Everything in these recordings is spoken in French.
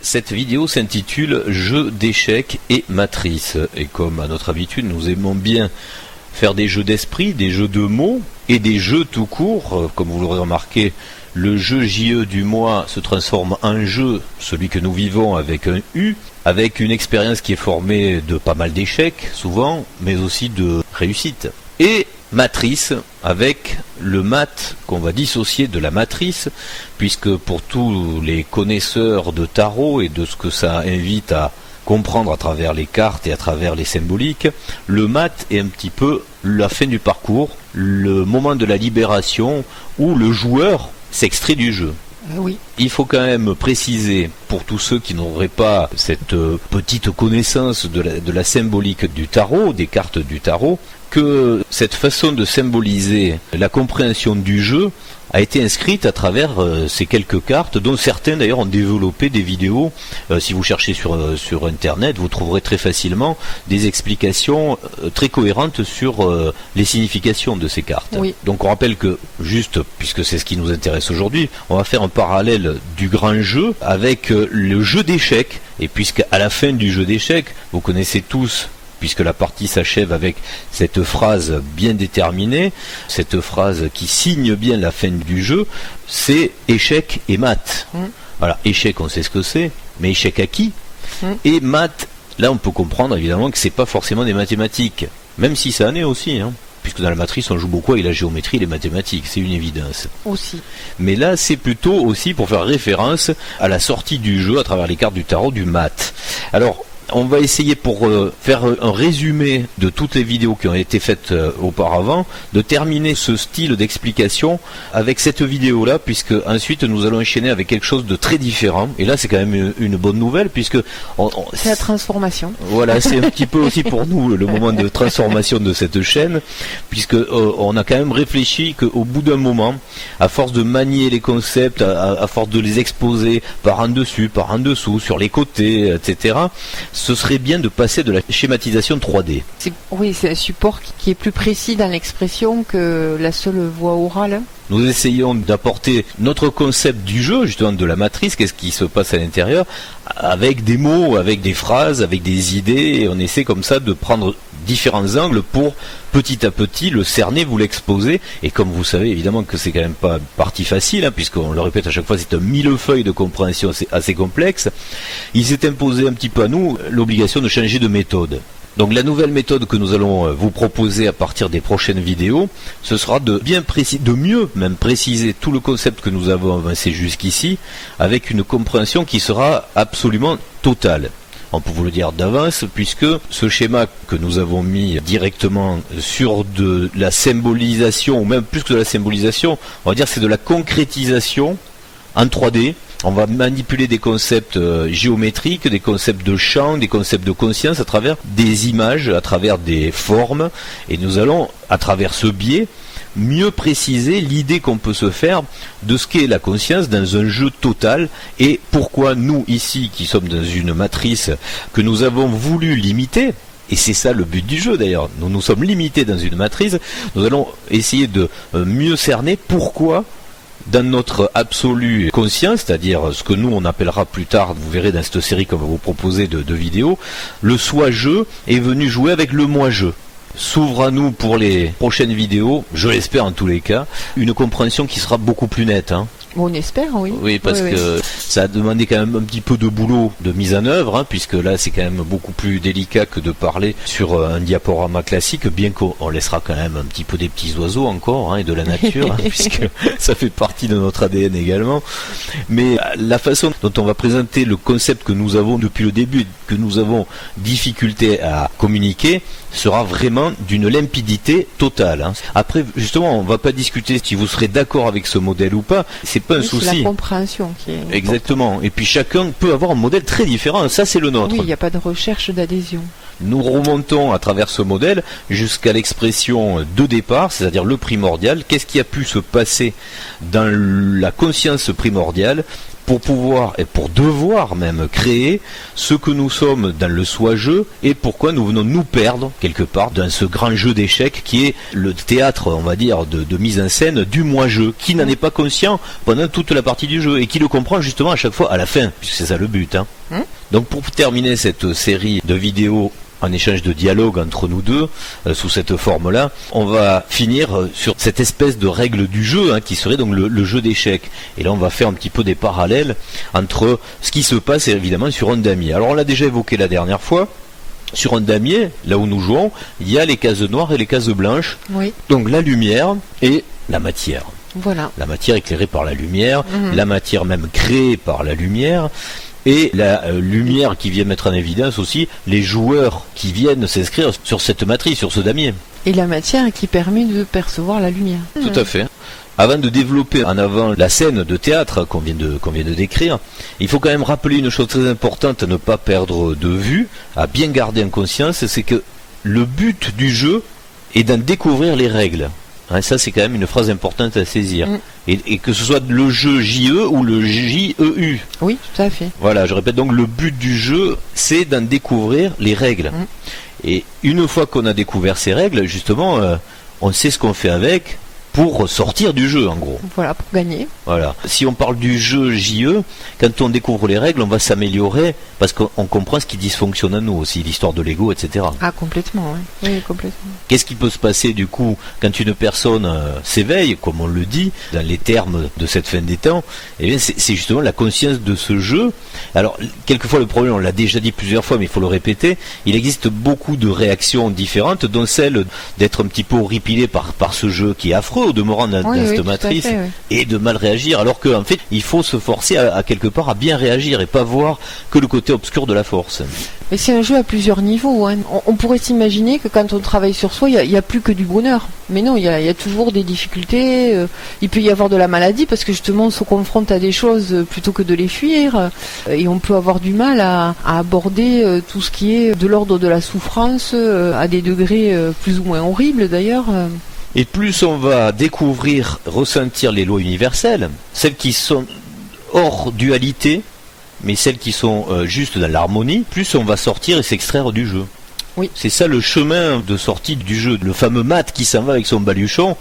Cette vidéo s'intitule Jeux d'échecs et matrices. Et comme à notre habitude, nous aimons bien faire des jeux d'esprit, des jeux de mots et des jeux tout court. Comme vous l'aurez remarqué, le jeu JE du mois se transforme en jeu, celui que nous vivons avec un U, avec une expérience qui est formée de pas mal d'échecs, souvent, mais aussi de réussites. Et matrice, avec le mat qu'on va dissocier de la matrice, puisque pour tous les connaisseurs de tarot et de ce que ça invite à comprendre à travers les cartes et à travers les symboliques, le mat est un petit peu la fin du parcours, le moment de la libération où le joueur s'extrait du jeu. Oui. Il faut quand même préciser, pour tous ceux qui n'auraient pas cette petite connaissance de la symbolique du tarot, des cartes du tarot, que cette façon de symboliser la compréhension du jeu a été inscrite à travers ces quelques cartes, dont certains d'ailleurs ont développé des vidéos. Si vous cherchez sur Internet, vous trouverez très facilement des explications très cohérentes sur les significations de ces cartes. Oui. Donc on rappelle que, juste puisque c'est ce qui nous intéresse aujourd'hui, on va faire un parallèle du grand jeu avec le jeu d'échecs. Et puisqu'à la fin du jeu d'échecs, vous connaissez tous, puisque la partie s'achève avec cette phrase bien déterminée, cette phrase qui signe bien la fin du jeu, c'est échec et maths. Voilà, échec on sait ce que c'est, mais échec à qui? Et maths, là on peut comprendre évidemment que c'est pas forcément des mathématiques, même si ça en est aussi, puisque dans la matrice on joue beaucoup avec la géométrie et les mathématiques, c'est une évidence. Aussi. Mais là c'est plutôt aussi pour faire référence à la sortie du jeu à travers les cartes du tarot du maths. Alors, on va essayer, pour faire un résumé de toutes les vidéos qui ont été faites auparavant, de terminer ce style d'explication avec cette vidéo-là, puisque ensuite nous allons enchaîner avec quelque chose de très différent. Et là, c'est quand même une bonne nouvelle, puisque c'est la transformation. Voilà, c'est un petit peu aussi pour nous le moment de transformation de cette chaîne, puisque on a quand même réfléchi qu'au bout d'un moment, à force de manier les concepts, à force de les exposer par en dessus, par en dessous, sur les côtés, etc., ce serait bien de passer de la schématisation 3D. Oui, c'est un support qui est plus précis dans l'expression que la seule voix orale. Nous essayons d'apporter notre concept du jeu, justement de la matrice, qu'est-ce qui se passe à l'intérieur, avec des mots, avec des phrases, avec des idées, et on essaie comme ça de prendre différents angles pour petit à petit le cerner, vous l'exposer. Et comme vous savez évidemment que c'est quand même pas partie facile, puisqu'on le répète à chaque fois, c'est un millefeuille de compréhension assez complexe, il s'est imposé un petit peu à nous l'obligation de changer de méthode. Donc la nouvelle méthode que nous allons vous proposer à partir des prochaines vidéos, ce sera de mieux même préciser tout le concept que nous avons avancé jusqu'ici, avec une compréhension qui sera absolument totale. On peut vous le dire d'avance, puisque ce schéma que nous avons mis directement sur de la symbolisation, ou même plus que de la symbolisation, on va dire c'est de la concrétisation en 3D. On va manipuler des concepts géométriques, des concepts de champ, des concepts de conscience à travers des images, à travers des formes, et nous allons, à travers ce biais, mieux préciser l'idée qu'on peut se faire de ce qu'est la conscience dans un jeu total, et pourquoi nous, ici, qui sommes dans une matrice que nous avons voulu limiter, et c'est ça le but du jeu d'ailleurs, nous sommes limités dans une matrice, nous allons essayer de mieux cerner pourquoi dans notre absolue conscience, c'est-à-dire ce que nous on appellera plus tard, vous verrez dans cette série qu'on va vous proposer de vidéos, le soi-jeu est venu jouer avec le moi-jeu. S'ouvre à nous pour les prochaines vidéos, je l'espère en tous les cas, une compréhension qui sera beaucoup plus nette. On espère, oui. Oui, parce que ça a demandé quand même un petit peu de boulot de mise en œuvre, puisque là c'est quand même beaucoup plus délicat que de parler sur un diaporama classique, bien qu'on laissera quand même un petit peu des petits oiseaux encore, et de la nature, puisque ça fait partie de notre ADN également. Mais la façon dont on va présenter le concept que nous avons depuis le début, que nous avons difficulté à communiquer, sera vraiment d'une limpidité totale. Après, justement, on ne va pas discuter si vous serez d'accord avec ce modèle ou pas, c'est pas un souci. C'est la compréhension qui est exactement. Et puis chacun peut avoir un modèle très différent, ça c'est le nôtre. Oui, il n'y a pas de recherche d'adhésion. Nous remontons à travers ce modèle jusqu'à l'expression de départ, c'est-à-dire le primordial. Qu'est-ce qui a pu se passer dans la conscience primordiale pour pouvoir et pour devoir même créer ce que nous sommes dans le soi-jeu et pourquoi nous venons nous perdre quelque part dans ce grand jeu d'échecs qui est le théâtre, on va dire, de mise en scène du moi-jeu, qui n'en est pas conscient pendant toute la partie du jeu et qui le comprend justement à chaque fois à la fin, puisque c'est ça le but. Donc pour terminer cette série de vidéos en échange de dialogue entre nous deux, sous cette forme-là, on va finir sur cette espèce de règle du jeu, qui serait donc le jeu d'échecs. Et là, on va faire un petit peu des parallèles entre ce qui se passe évidemment sur un damier. Alors, on l'a déjà évoqué la dernière fois. Sur un damier, là où nous jouons, il y a les cases noires et les cases blanches. Oui. Donc la lumière et la matière. Voilà. La matière éclairée par la lumière, la matière même créée par la lumière. Et la lumière qui vient mettre en évidence aussi les joueurs qui viennent s'inscrire sur cette matrice, sur ce damier. Et la matière qui permet de percevoir la lumière. Tout à fait. Avant de développer en avant la scène de théâtre qu'on vient de décrire, il faut quand même rappeler une chose très importante à ne pas perdre de vue, à bien garder en conscience, c'est que le but du jeu est d'en découvrir les règles. Ça, c'est quand même une phrase importante à saisir. Et que ce soit le jeu JE ou le JEU. Oui, tout à fait. Voilà, je répète, donc le but du jeu, c'est d'en découvrir les règles. Et une fois qu'on a découvert ces règles, justement, on sait ce qu'on fait avec pour sortir du jeu, en gros. Voilà, pour gagner. Voilà. Si on parle du jeu JE, quand on découvre les règles, on va s'améliorer parce qu'on comprend ce qui dysfonctionne en nous aussi, l'histoire de l'ego, etc. Ah, complètement, oui. Oui, complètement. Qu'est-ce qui peut se passer, du coup, quand une personne s'éveille, comme on le dit, dans les termes de cette fin des temps? Eh bien, c'est justement la conscience de ce jeu. Alors, quelquefois, le problème, on l'a déjà dit plusieurs fois, mais il faut le répéter, il existe beaucoup de réactions différentes, dont celle d'être un petit peu horripilé par ce jeu qui est affreux, au demeurant dans cette matrice, et de mal réagir, alors qu'en fait, il faut se forcer à quelque part à bien réagir et pas voir que le côté obscur de la force. Mais c'est un jeu à plusieurs niveaux. On pourrait s'imaginer que quand on travaille sur soi, il n'y a plus que du bonheur. Mais non, il y a toujours des difficultés. Il peut y avoir de la maladie parce que justement on se confronte à des choses plutôt que de les fuir. Et on peut avoir du mal à aborder tout ce qui est de l'ordre de la souffrance à des degrés plus ou moins horribles d'ailleurs. Et plus on va découvrir, ressentir les lois universelles, celles qui sont hors dualité, mais celles qui sont juste dans l'harmonie, plus on va sortir et s'extraire du jeu. Oui. C'est ça le chemin de sortie du jeu. Le fameux Matt qui s'en va avec son baluchon.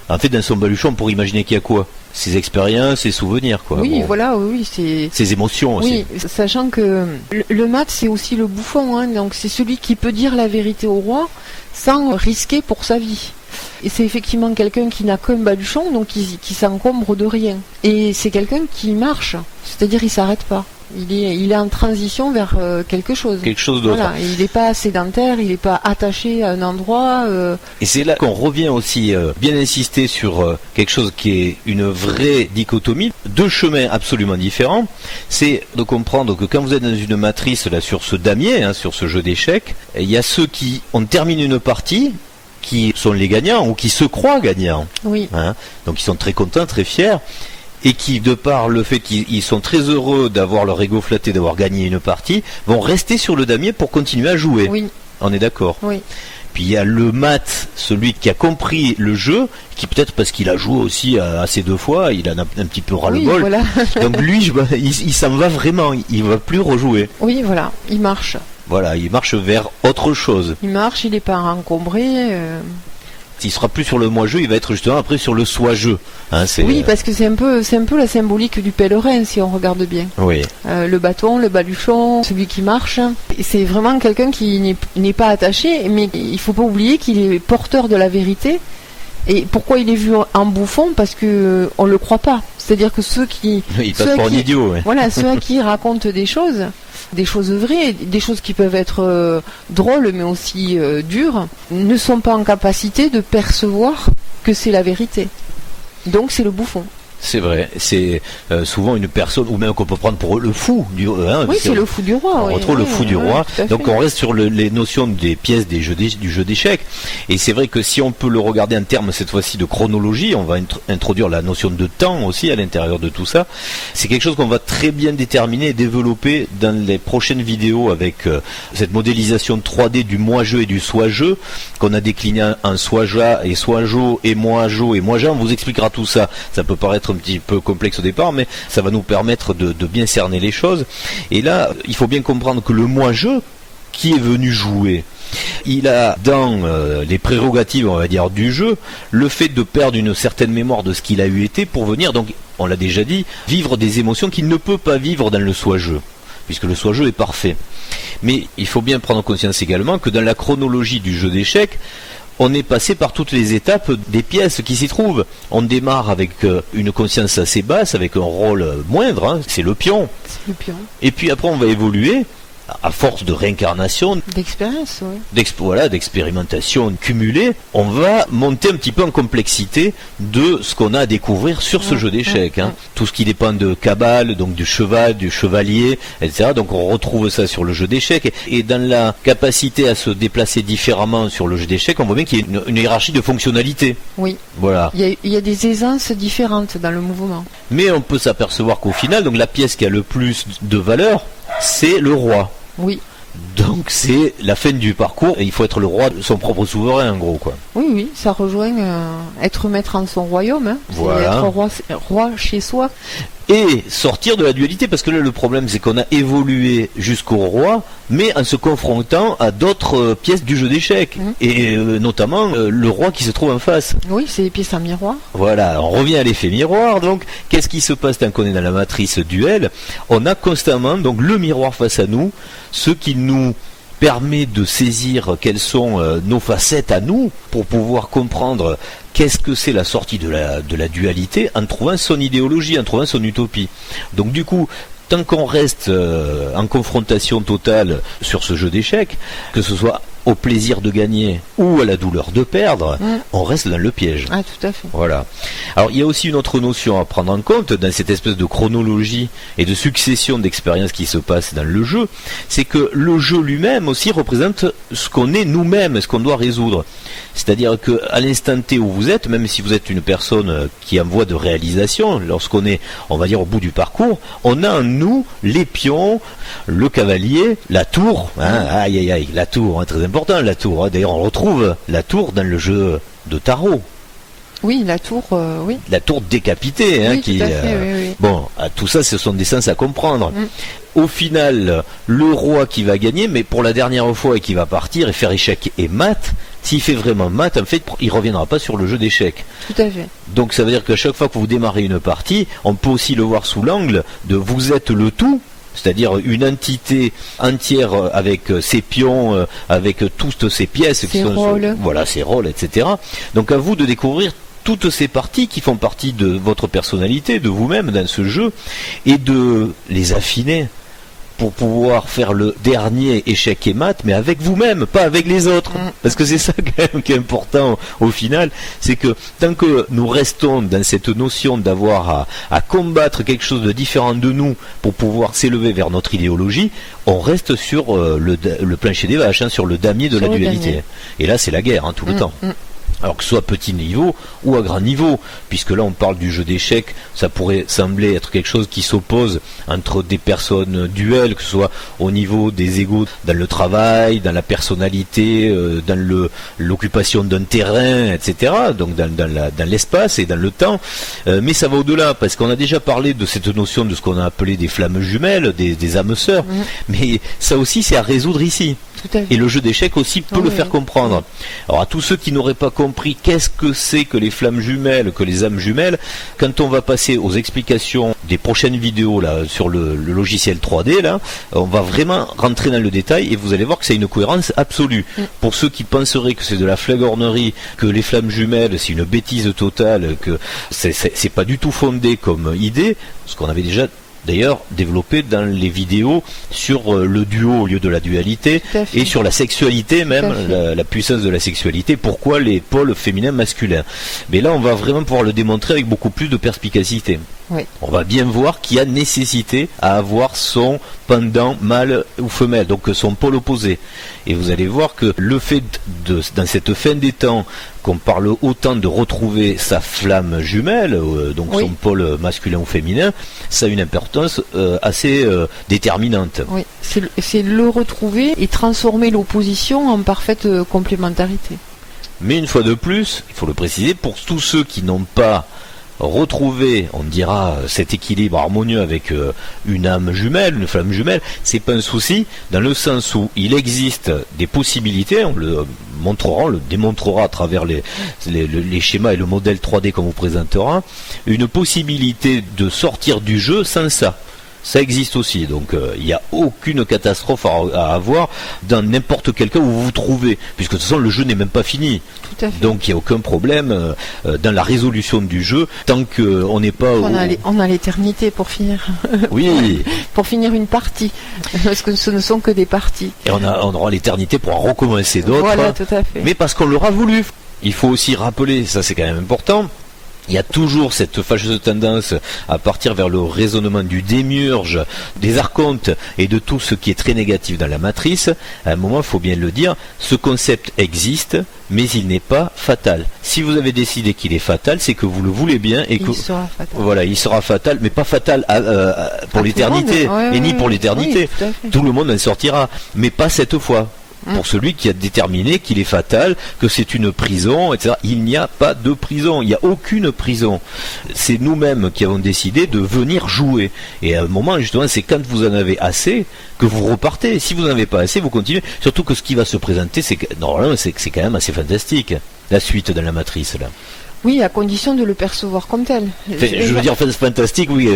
En fait, dans son baluchon, pour imaginer qu'il y a quoi? Ses expériences, ses souvenirs, quoi. Oui, bon. Voilà, oui, c'est... Ses émotions aussi. Oui, sachant que le Matt, c'est aussi le bouffon, donc c'est celui qui peut dire la vérité au roi sans risquer pour sa vie. Et c'est effectivement quelqu'un qui n'a qu'un baluchon, donc qui s'encombre de rien. Et c'est quelqu'un qui marche, c'est-à-dire il s'arrête pas. Il est en transition vers quelque chose. Quelque chose d'autre. Voilà, il n'est pas sédentaire, il n'est pas attaché à un endroit. Et c'est là qu'on revient aussi bien insister sur quelque chose qui est une vraie dichotomie, deux chemins absolument différents. C'est de comprendre que quand vous êtes dans une matrice là sur ce damier, sur ce jeu d'échecs, il y a ceux qui ont terminé une partie, qui sont les gagnants ou qui se croient gagnants. Oui. Donc ils sont très contents, très fiers. Et qui, de par le fait qu'ils sont très heureux d'avoir leur ego flatté, d'avoir gagné une partie, vont rester sur le damier pour continuer à jouer. Oui. On est d'accord. Oui. Puis il y a le mat, celui qui a compris le jeu, qui peut-être parce qu'il a joué aussi assez deux fois, il en a un petit peu ras-le-bol. Oui, voilà. Donc lui, il s'en va vraiment, il va plus rejouer. Oui, voilà, il marche. Voilà, il marche vers autre chose. Il marche, il n'est pas encombré. S'il sera plus sur le moi-jeu, il va être justement après sur le soi-jeu. Oui, parce que c'est un peu la symbolique du pèlerin, si on regarde bien. Oui. Le bâton, le baluchon, celui qui marche. C'est vraiment quelqu'un qui n'est pas attaché, mais il faut pas oublier qu'il est porteur de la vérité. Et pourquoi il est vu en bouffon? Parce que on le croit pas. C'est-à-dire que ceux qui... Il passe pour un idiot, oui. Voilà, ceux à qui racontent des choses vraies, des choses qui peuvent être drôles mais aussi dures, ne sont pas en capacité de percevoir que c'est la vérité. Donc c'est le bouffon. C'est vrai, c'est souvent une personne, ou même qu'on peut prendre pour le fou du roi. Oui, c'est le fou du roi. On retrouve le fou du roi. Donc on reste sur les notions des pièces du jeu d'échecs. Et c'est vrai que si on peut le regarder en termes cette fois-ci de chronologie, on va introduire la notion de temps aussi à l'intérieur de tout ça. C'est quelque chose qu'on va très bien déterminer et développer dans les prochaines vidéos avec cette modélisation 3D du moi-jeu et du soi-jeu qu'on a décliné en soi-ja et soi-jo et moi-jo et moi-ja. On vous expliquera tout ça. Ça peut paraître paraître un petit peu complexe au départ, mais ça va nous permettre de bien cerner les choses. Et là, il faut bien comprendre que le moi-je qui est venu jouer, il a dans les prérogatives, on va dire, du jeu, le fait de perdre une certaine mémoire de ce qu'il a eu été pour venir, donc on l'a déjà dit, vivre des émotions qu'il ne peut pas vivre dans le soi-jeu, puisque le soi-jeu est parfait. Mais il faut bien prendre conscience également que dans la chronologie du jeu d'échecs, on est passé par toutes les étapes des pièces qui s'y trouvent. On démarre avec une conscience assez basse, avec un rôle moindre, hein, c'est le pion. C'est le pion. Et puis après on va évoluer, à force de réincarnation, D'expérience, oui. d'expérimentation cumulée, on va monter un petit peu en complexité de ce qu'on a à découvrir sur ce jeu d'échecs. Tout ce qui dépend de cabale, donc du cheval, du chevalier, etc. Donc on retrouve ça sur le jeu d'échecs. Et dans la capacité à se déplacer différemment sur le jeu d'échecs, on voit bien qu'il y a une hiérarchie de fonctionnalités. Oui. Voilà. Il y a des aisances différentes dans le mouvement. Mais on peut s'apercevoir qu'au final, donc la pièce qui a le plus de valeur, c'est le roi. Oui. Donc c'est la fin du parcours et il faut être le roi de son propre souverain en gros quoi. Oui, ça rejoint être maître en son royaume, hein. Voilà. C'est être roi chez soi. Et sortir de la dualité, parce que là le problème c'est qu'on a évolué jusqu'au roi, mais en se confrontant à d'autres pièces du jeu d'échecs, et notamment le roi qui se trouve en face. Oui, c'est les pièces en miroir. Voilà, on revient à l'effet miroir, donc qu'est-ce qui se passe tant qu'on est dans la matrice duel? On a constamment donc le miroir face à nous, ce qui nous permet de saisir quelles sont nos facettes à nous pour pouvoir comprendre qu'est-ce que c'est la sortie de la dualité en trouvant son idéologie, en trouvant son utopie. Donc du coup, tant qu'on reste en confrontation totale sur ce jeu d'échecs, que ce soit au plaisir de gagner ou à la douleur de perdre, on reste dans le piège. Ah, tout à fait. Voilà. Alors il y a aussi une autre notion à prendre en compte dans cette espèce de chronologie et de succession d'expériences qui se passent dans le jeu, c'est que le jeu lui-même aussi représente ce qu'on est nous-mêmes, ce qu'on doit résoudre. C'est-à-dire qu'à l'instant T où vous êtes, même si vous êtes une personne qui est en voie de réalisation, lorsqu'on est, on va dire, au bout du parcours, on a en nous les pions, le cavalier, la tour, hein, la tour, hein, très important la tour, hein. D'ailleurs on retrouve la tour dans le jeu de tarot. Oui, la tour, oui. La tour décapitée, hein, oui, qui. Tout à fait, oui. Bon, tout ça, ce sont des sens à comprendre. Au final, le roi qui va gagner, mais pour la dernière fois et qui va partir et faire échec et mat, s'il fait vraiment mat, en fait, il reviendra pas sur le jeu d'échecs. Tout à fait. Donc ça veut dire qu'à chaque fois que vous démarrez une partie, on peut aussi le voir sous l'angle de vous êtes le tout. C'est-à-dire une entité entière avec ses pions, avec toutes ses pièces, ses rôles. Voilà, ses rôles, etc. Donc à vous de découvrir toutes ces parties qui font partie de votre personnalité, de vous-même dans ce jeu, et de les affiner pour pouvoir faire le dernier échec et mat, mais avec vous-même, pas avec les autres. Parce que c'est ça quand même qui est important au final, c'est que tant que nous restons dans cette notion d'avoir à combattre quelque chose de différent de nous pour pouvoir s'élever vers notre idéologie, on reste sur le plancher des vaches, hein, sur le damier de la dualité. Et là c'est la guerre, hein, tout le temps. Alors que ce soit à petit niveau ou à grand niveau, puisque là on parle du jeu d'échecs, ça pourrait sembler être quelque chose qui s'oppose entre des personnes duels, que ce soit au niveau des égos dans le travail, dans la personnalité, dans l'occupation d'un terrain, etc., donc dans l'espace et dans le temps, mais ça va au-delà, parce qu'on a déjà parlé de cette notion de ce qu'on a appelé des flammes jumelles, des âmes sœurs, mais ça aussi c'est à résoudre ici. Et le jeu d'échecs aussi peut le faire comprendre. Alors à tous ceux qui n'auraient pas compris qu'est-ce que c'est que les flammes jumelles, que les âmes jumelles, quand on va passer aux explications des prochaines vidéos là sur le logiciel 3D là, on va vraiment rentrer dans le détail et vous allez voir que c'est une cohérence absolue. Pour ceux qui penseraient que c'est de la flagornerie, que les flammes jumelles c'est une bêtise totale, que c'est pas du tout fondé comme idée, ce qu'on avait déjà d'ailleurs développé dans les vidéos sur le duo au lieu de la dualité et sur la sexualité même, la puissance de la sexualité, pourquoi les pôles féminins masculins. Mais là on va vraiment pouvoir le démontrer avec beaucoup plus de perspicacité. On va bien voir qu'il y a nécessité à avoir son pendant mâle ou femelle, donc son pôle opposé. Et vous allez voir que le fait dans cette fin des temps qu'on parle autant de retrouver sa flamme jumelle, donc son pôle masculin ou féminin, ça a une importance assez déterminante. Oui, c'est le retrouver et transformer l'opposition en parfaite complémentarité. Mais une fois de plus, il faut le préciser, pour tous ceux qui n'ont pas retrouver, on dira, cet équilibre harmonieux avec une âme jumelle, une flamme jumelle, c'est pas un souci, dans le sens où il existe des possibilités, on le montrera, on le démontrera à travers les schémas et le modèle 3D qu'on vous présentera, une possibilité de sortir du jeu sans ça. Ça existe aussi, donc il n'y a aucune catastrophe à avoir dans n'importe quel cas où vous vous trouvez, puisque de toute façon le jeu n'est même pas fini. Tout à fait. Donc il n'y a aucun problème dans la résolution du jeu, tant qu'on n'est pas... On a l'éternité pour finir. Oui. Pour finir une partie, parce que ce ne sont que des parties. Et on aura l'éternité pour en recommencer d'autres. Voilà, tout à fait. Mais parce qu'on l'aura voulu. Il faut aussi rappeler, ça c'est quand même important, il y a toujours cette fâcheuse tendance à partir vers le raisonnement du démiurge, des archontes et de tout ce qui est très négatif dans la matrice. À un moment, il faut bien le dire, ce concept existe, mais il n'est pas fatal. Si vous avez décidé qu'il est fatal, c'est que vous le voulez bien et que... Il sera fatal. Voilà, il sera fatal, mais pas fatal pour l'éternité, et ni pour l'éternité. Oui, tout le monde en sortira, mais pas cette fois. Pour celui qui a déterminé qu'il est fatal, que c'est une prison, etc. Il n'y a pas de prison, il n'y a aucune prison. C'est nous-mêmes qui avons décidé de venir jouer. Et à un moment, justement, c'est quand vous en avez assez que vous repartez. Si vous n'en avez pas assez, vous continuez. Surtout que ce qui va se présenter, c'est quand même assez fantastique. La suite dans la matrice, là. Oui, à condition de le percevoir comme tel. Je veux dire, c'est fantastique, oui.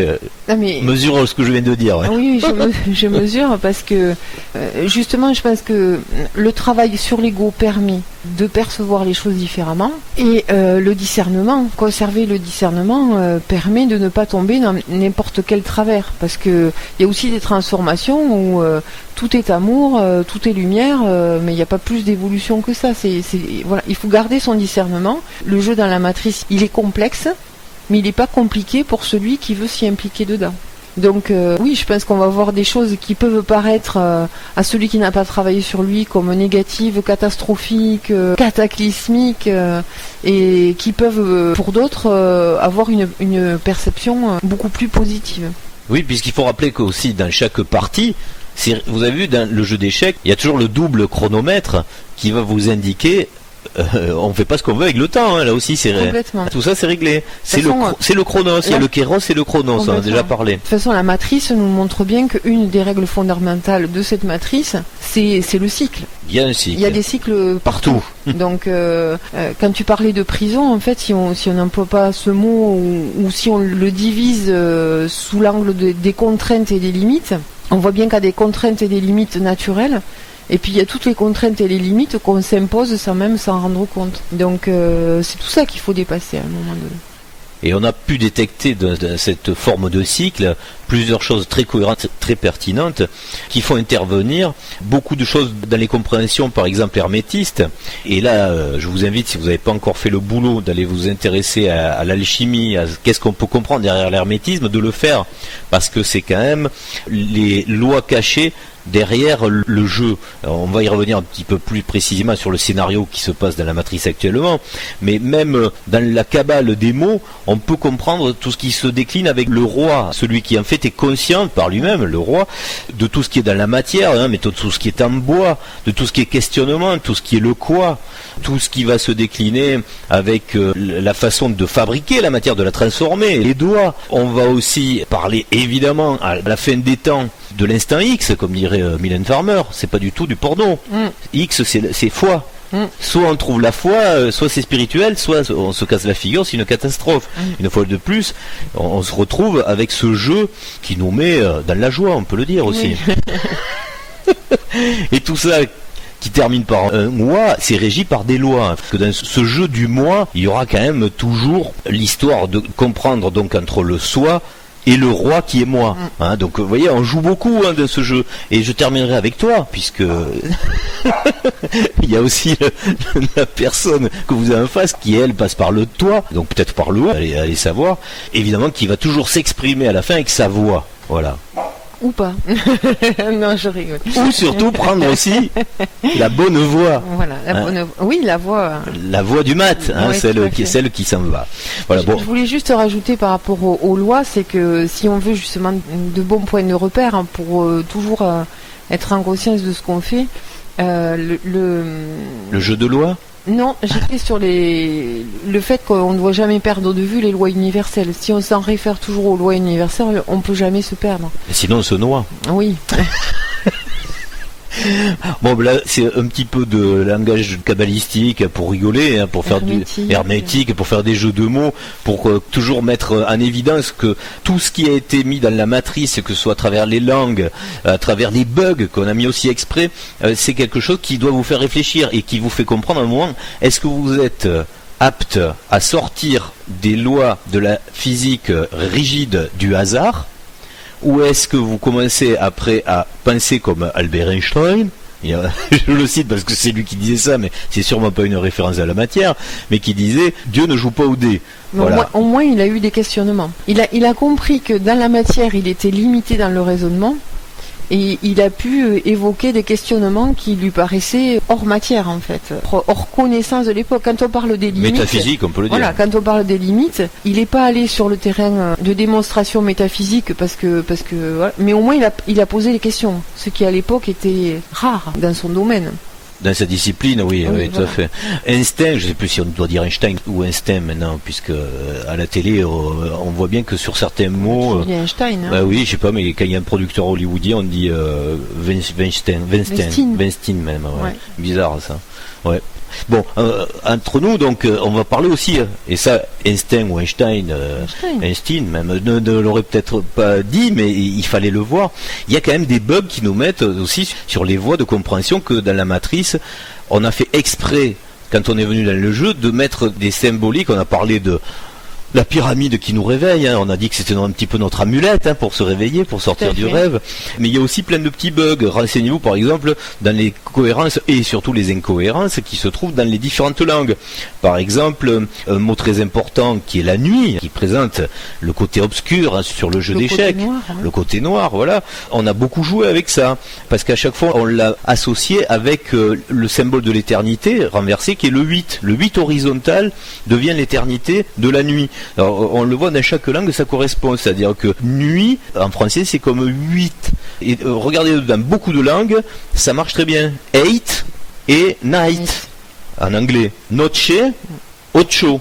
Mesure ce que je viens de dire. Ouais. Oui, je mesure parce que justement, je pense que le travail sur l'ego permet de percevoir les choses différemment et le discernement, conserver le discernement permet de ne pas tomber dans n'importe quel travers, parce que il y a aussi des transformations où tout est amour, tout est lumière, mais il n'y a pas plus d'évolution que ça. Voilà, il faut garder son discernement. Le jeu dans la matrice, il est complexe, mais il n'est pas compliqué pour celui qui veut s'y impliquer dedans. Donc oui, je pense qu'on va voir des choses qui peuvent paraître à celui qui n'a pas travaillé sur lui comme négatives, catastrophiques, cataclysmiques, et qui peuvent pour d'autres avoir une perception beaucoup plus positive. Oui, puisqu'il faut rappeler qu'aussi dans chaque partie, vous avez vu dans le jeu d'échecs, il y a toujours le double chronomètre qui va vous indiquer on ne fait pas ce qu'on veut avec le temps, hein. Là aussi c'est tout ça c'est réglé. C'est le chronos, il y a le kéros et le chronos, on en a déjà parlé. De toute façon, la matrice nous montre bien qu'une des règles fondamentales de cette matrice, c'est le cycle. Il y a un cycle. Il y a des cycles partout. Donc quand tu parlais de prison, en fait, si on n'emploie pas ce mot ou si on le divise sous l'angle des contraintes et des limites, on voit bien qu'il y a des contraintes et des limites naturelles. Et puis il y a toutes les contraintes et les limites qu'on s'impose sans même s'en rendre compte. Donc c'est tout ça qu'il faut dépasser à un moment donné. Et on a pu détecter dans cette forme de cycle plusieurs choses très cohérentes, très pertinentes, qui font intervenir beaucoup de choses dans les compréhensions, par exemple hermétistes. Et là, je vous invite, si vous n'avez pas encore fait le boulot, d'aller vous intéresser à l'alchimie, à qu'est-ce qu'on peut comprendre derrière l'hermétisme, de le faire, parce que c'est quand même les lois cachées derrière le jeu. On va y revenir un petit peu plus précisément sur le scénario qui se passe dans la matrice actuellement, mais même dans la cabale des mots, on peut comprendre tout ce qui se décline avec le roi, celui qui en fait est conscient par lui-même, le roi, de tout ce qui est dans la matière, hein, mais de tout ce qui est en bois, de tout ce qui est questionnement, tout ce qui est le quoi, tout ce qui va se décliner avec la façon de fabriquer la matière, de la transformer, les doigts. On va aussi parler évidemment à la fin des temps de l'instant X, comme dirait Mylène Farmer. C'est pas du tout du porno. X, c'est foi. Soit on trouve la foi, soit c'est spirituel, soit on se casse la figure, c'est une catastrophe. Une fois de plus, on se retrouve avec ce jeu qui nous met dans la joie, on peut le dire aussi. Et tout ça qui termine par un moi, c'est régi par des lois. Parce que dans ce jeu du moi, il y aura quand même toujours l'histoire de comprendre donc entre le soi et le roi qui est moi. Hein, donc vous voyez, on joue beaucoup dans ce jeu. Et je terminerai avec toi, puisque il y a aussi la personne que vous avez en face qui, elle, passe par le toi, donc peut-être par le haut, allez savoir, évidemment, qui va toujours s'exprimer à la fin avec sa voix. Voilà. Ou pas. Non, je rigole. Ou surtout prendre aussi la bonne voix. Voilà, oui, la voix. La voix du mat, hein, oui, celle qui s'en va. Voilà, je voulais juste rajouter par rapport aux lois, c'est que si on veut justement de bons points de repère, hein, pour toujours être en conscience de ce qu'on fait, le jeu de loi. Non, j'étais sur le fait qu'on ne doit jamais perdre de vue les lois universelles. Si on s'en réfère toujours aux lois universelles, on peut jamais se perdre. Sinon, on se noie. Oui. Bon, là, c'est un petit peu de langage kabbalistique pour rigoler, hein, pour faire hermétique. du hermétique, pour faire des jeux de mots, pour toujours mettre en évidence que tout ce qui a été mis dans la matrice, que ce soit à travers les langues, à travers les bugs qu'on a mis aussi exprès, c'est quelque chose qui doit vous faire réfléchir et qui vous fait comprendre à un moment, est-ce que vous êtes apte à sortir des lois de la physique rigide du hasard, ou est-ce que vous commencez après à penser comme Albert Einstein, je le cite parce que c'est lui qui disait ça, mais c'est sûrement pas une référence à la matière, mais qui disait Dieu ne joue pas au dé. Voilà. Au moins, il a eu des questionnements. Il a compris que dans la matière, il était limité dans le raisonnement. Et il a pu évoquer des questionnements qui lui paraissaient hors matière, en fait, hors connaissance de l'époque. Quand on parle des limites... Métaphysique, on peut le dire. Voilà, quand on parle des limites, il n'est pas allé sur le terrain de démonstration métaphysique parce que voilà. Mais au moins il a posé les questions, ce qui à l'époque était rare dans son domaine. Dans sa discipline, oui, voilà. tout à fait. Einstein, je ne sais plus si on doit dire Einstein ou Einstein maintenant, puisque à la télé, on voit bien que sur certains mots... Il y a Einstein. Hein. Bah oui, je sais pas, mais quand il y a un producteur hollywoodien, on dit Weinstein même. Ouais. Bizarre ça. Ouais. Bon, entre nous, donc, on va parler aussi, et ça, Einstein ou Einstein même, ne l'aurait peut-être pas dit, mais il fallait le voir. Il y a quand même des bugs qui nous mettent aussi sur les voies de compréhension que dans la matrice, on a fait exprès, quand on est venu dans le jeu, de mettre des symboliques. On a parlé de la pyramide qui nous réveille, hein. On a dit que c'était un petit peu notre amulette, hein, pour se réveiller, pour sortir du rêve. Mais il y a aussi plein de petits bugs. Renseignez-vous par exemple dans les cohérences et surtout les incohérences qui se trouvent dans les différentes langues. Par exemple, un mot très important qui est la nuit, qui présente le côté obscur, hein, sur le jeu d'échecs, le côté noir, voilà. On a beaucoup joué avec ça, parce qu'à chaque fois on l'a associé avec le symbole de l'éternité renversé qui est le 8. Le 8 horizontal devient l'éternité de la nuit. Alors, on le voit dans chaque langue, ça correspond, c'est-à-dire que nuit, en français, c'est comme 8. Et regardez, dans beaucoup de langues, ça marche très bien. 8 et night, en anglais. Noche, ocho.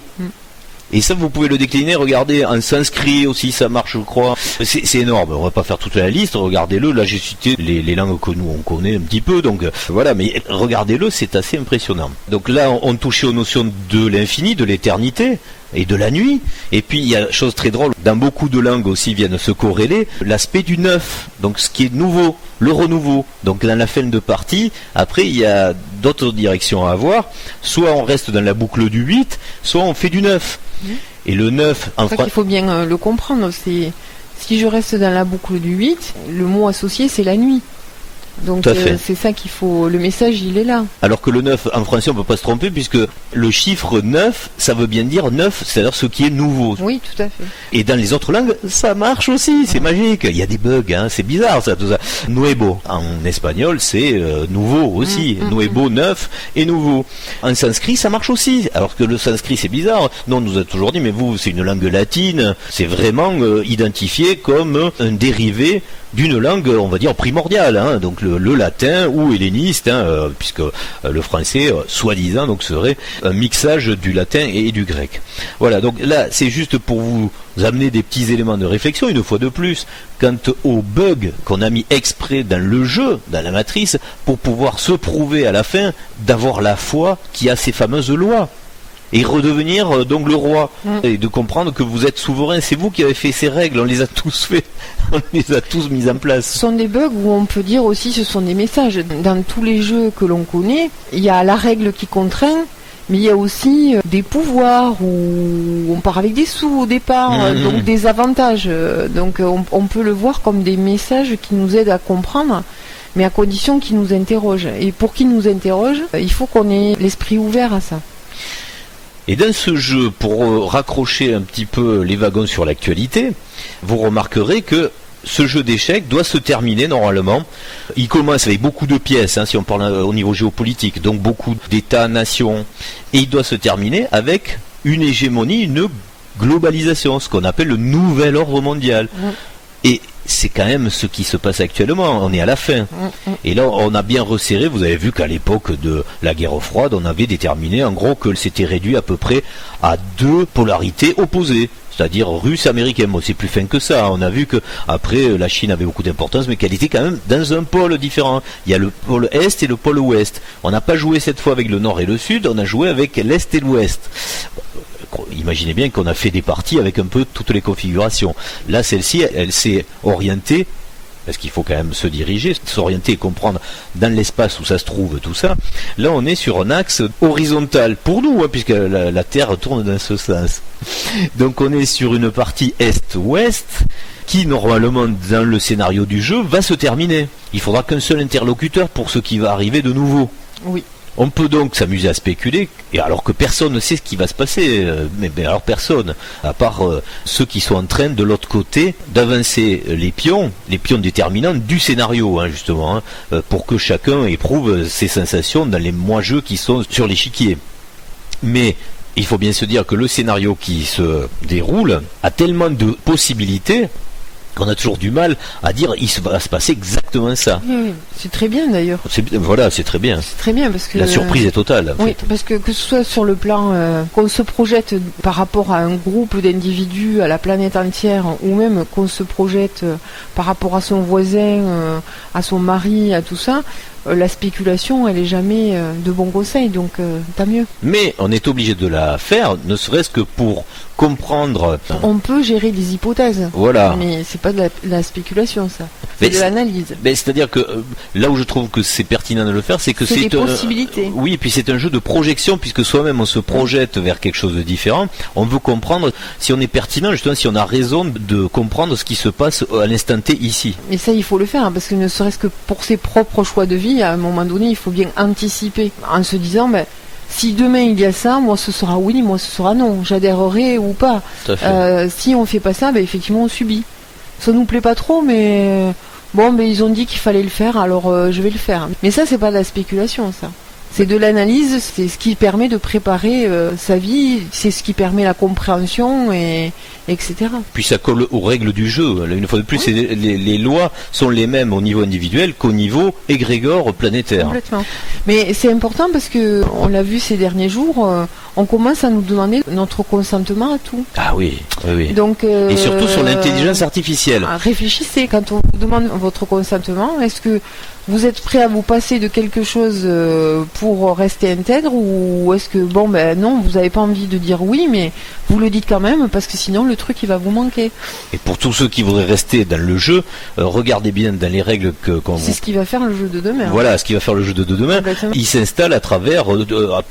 Et ça, vous pouvez le décliner, regardez, en sanskrit aussi, ça marche, je crois. C'est énorme, on va pas faire toute la liste, regardez-le. Là, j'ai cité les langues que nous, on connaît un petit peu, donc voilà, mais regardez-le, c'est assez impressionnant. Donc là, on touchait aux notions de l'infini, de l'éternité, et de la nuit. Et puis, il y a chose très drôle, dans beaucoup de langues aussi viennent se corréler, l'aspect du neuf, donc ce qui est nouveau, le renouveau. Donc dans la fin de partie, après, il y a d'autres directions à avoir. Soit on reste dans la boucle du 8, soit on fait du 9. Et le 9... C'est ça qu'il faut bien le comprendre. Si je reste dans la boucle du 8, le mot associé, c'est la nuit. Donc c'est ça qu'il faut, le message il est là. Alors que le 9 en français on peut pas se tromper puisque le chiffre 9 ça veut bien dire 9, c'est-à-dire ce qui est nouveau. Oui, tout à fait. Et dans les autres langues ça marche aussi, c'est magique, il y a des bugs, hein, c'est bizarre ça, tout ça. Nuevo en espagnol c'est nouveau aussi, nuevo, neuf et nouveau. En sanskrit ça marche aussi, alors que le sanskrit c'est bizarre, nous on nous a toujours dit mais vous c'est une langue latine, c'est vraiment identifié comme un dérivé d'une langue, on va dire, primordiale, hein, donc le latin ou helléniste, hein, puisque le français, soi-disant, donc serait un mixage du latin et du grec. Voilà, donc là, c'est juste pour vous amener des petits éléments de réflexion, une fois de plus, quant aux bugs qu'on a mis exprès dans le jeu, dans la matrice, pour pouvoir se prouver à la fin d'avoir la foi qui a ces fameuses lois. Et redevenir donc le roi, et de comprendre que vous êtes souverain, c'est vous qui avez fait ces règles, on les a tous fait, on les a tous mis en place. Ce sont des bugs où on peut dire aussi ce sont des messages. Dans tous les jeux que l'on connaît, il y a la règle qui contraint, mais il y a aussi des pouvoirs où on part avec des sous au départ, donc des avantages. Donc on peut le voir comme des messages qui nous aident à comprendre, mais à condition qu'ils nous interrogent. Et pour qu'ils nous interrogent, il faut qu'on ait l'esprit ouvert à ça. Et dans ce jeu, pour raccrocher un petit peu les wagons sur l'actualité, vous remarquerez que ce jeu d'échecs doit se terminer normalement. Il commence avec beaucoup de pièces, hein, si on parle au niveau géopolitique, donc beaucoup d'États-nations. Et il doit se terminer avec une hégémonie, une globalisation, ce qu'on appelle le nouvel ordre mondial. Et c'est quand même ce qui se passe actuellement. On est à la fin. Et là, on a bien resserré. Vous avez vu qu'à l'époque de la guerre froide, on avait déterminé en gros que c'était réduit à peu près à 2 polarités opposées. C'est-à-dire russe-américain. Bon, c'est plus fin que ça. On a vu que après la Chine avait beaucoup d'importance, mais qu'elle était quand même dans un pôle différent. Il y a le pôle Est et le pôle Ouest. On n'a pas joué cette fois avec le Nord et le Sud, on a joué avec l'Est et l'Ouest. Imaginez bien qu'on a fait des parties avec un peu toutes les configurations. Là, celle-ci, elle s'est orientée, parce qu'il faut quand même se diriger, s'orienter et comprendre dans l'espace où ça se trouve, tout ça. Là, on est sur un axe horizontal, pour nous, puisque la Terre tourne dans ce sens. Donc on est sur une partie Est-Ouest, qui normalement, dans le scénario du jeu, va se terminer. Il faudra qu'un seul interlocuteur pour ce qui va arriver de nouveau. Oui. On peut donc s'amuser à spéculer, et alors que personne ne sait ce qui va se passer, mais alors personne, à part ceux qui sont en train de l'autre côté d'avancer les pions déterminants du scénario, justement, pour que chacun éprouve ses sensations dans les jeux qui sont sur l'échiquier. Mais il faut bien se dire que le scénario qui se déroule a tellement de possibilités qu'on a toujours du mal à dire il va se passer exactement ça. Oui, c'est très bien d'ailleurs. Voilà, c'est très bien. C'est très bien parce que la surprise est totale. Oui, parce que ce soit sur le plan qu'on se projette par rapport à un groupe d'individus, à la planète entière, ou même qu'on se projette par rapport à son voisin, à son mari, à tout ça. La spéculation, elle est jamais de bon conseil, donc tant mieux. Mais on est obligé de la faire, ne serait-ce que pour comprendre. On peut gérer des hypothèses. Voilà. Mais c'est pas de la spéculation, ça. C'est de l'analyse. C'est-à-dire que là où je trouve que c'est pertinent de le faire, c'est que c'est des possibilités. Oui, et puis c'est un jeu de projection, puisque soi-même on se projette vers quelque chose de différent. On veut comprendre si on est pertinent, justement, si on a raison de comprendre ce qui se passe à l'instant T ici. Et ça, il faut le faire, parce que ne serait-ce que pour ses propres choix de vie, à un moment donné, il faut bien anticiper en se disant, si demain il y a ça, moi ce sera oui, moi ce sera non, j'adhérerai ou pas. Si on fait pas ça, effectivement on subit. Ça nous plaît pas trop, mais ils ont dit qu'il fallait le faire, alors je vais le faire. Mais ça, c'est pas de la spéculation, ça. C'est de l'analyse, c'est ce qui permet de préparer sa vie, c'est ce qui permet la compréhension, etc. Puis ça colle aux règles du jeu. Une fois de plus, les lois sont les mêmes au niveau individuel qu'au niveau égrégore planétaire. Complètement. Mais c'est important parce que on l'a vu ces derniers jours, on commence à nous demander notre consentement à tout. Ah oui, oui. Donc, et surtout sur l'intelligence artificielle. Réfléchissez, quand on vous demande votre consentement, est-ce que vous êtes prêt à vous passer de quelque chose pour rester intègre, ou est-ce que non, vous n'avez pas envie de dire oui, mais vous le dites quand même parce que sinon le truc il va vous manquer. Et pour tous ceux qui voudraient rester dans le jeu, regardez bien dans les règles c'est ce qui va faire le jeu de demain. Voilà, ce qui va faire le jeu de demain. Il s'installe à travers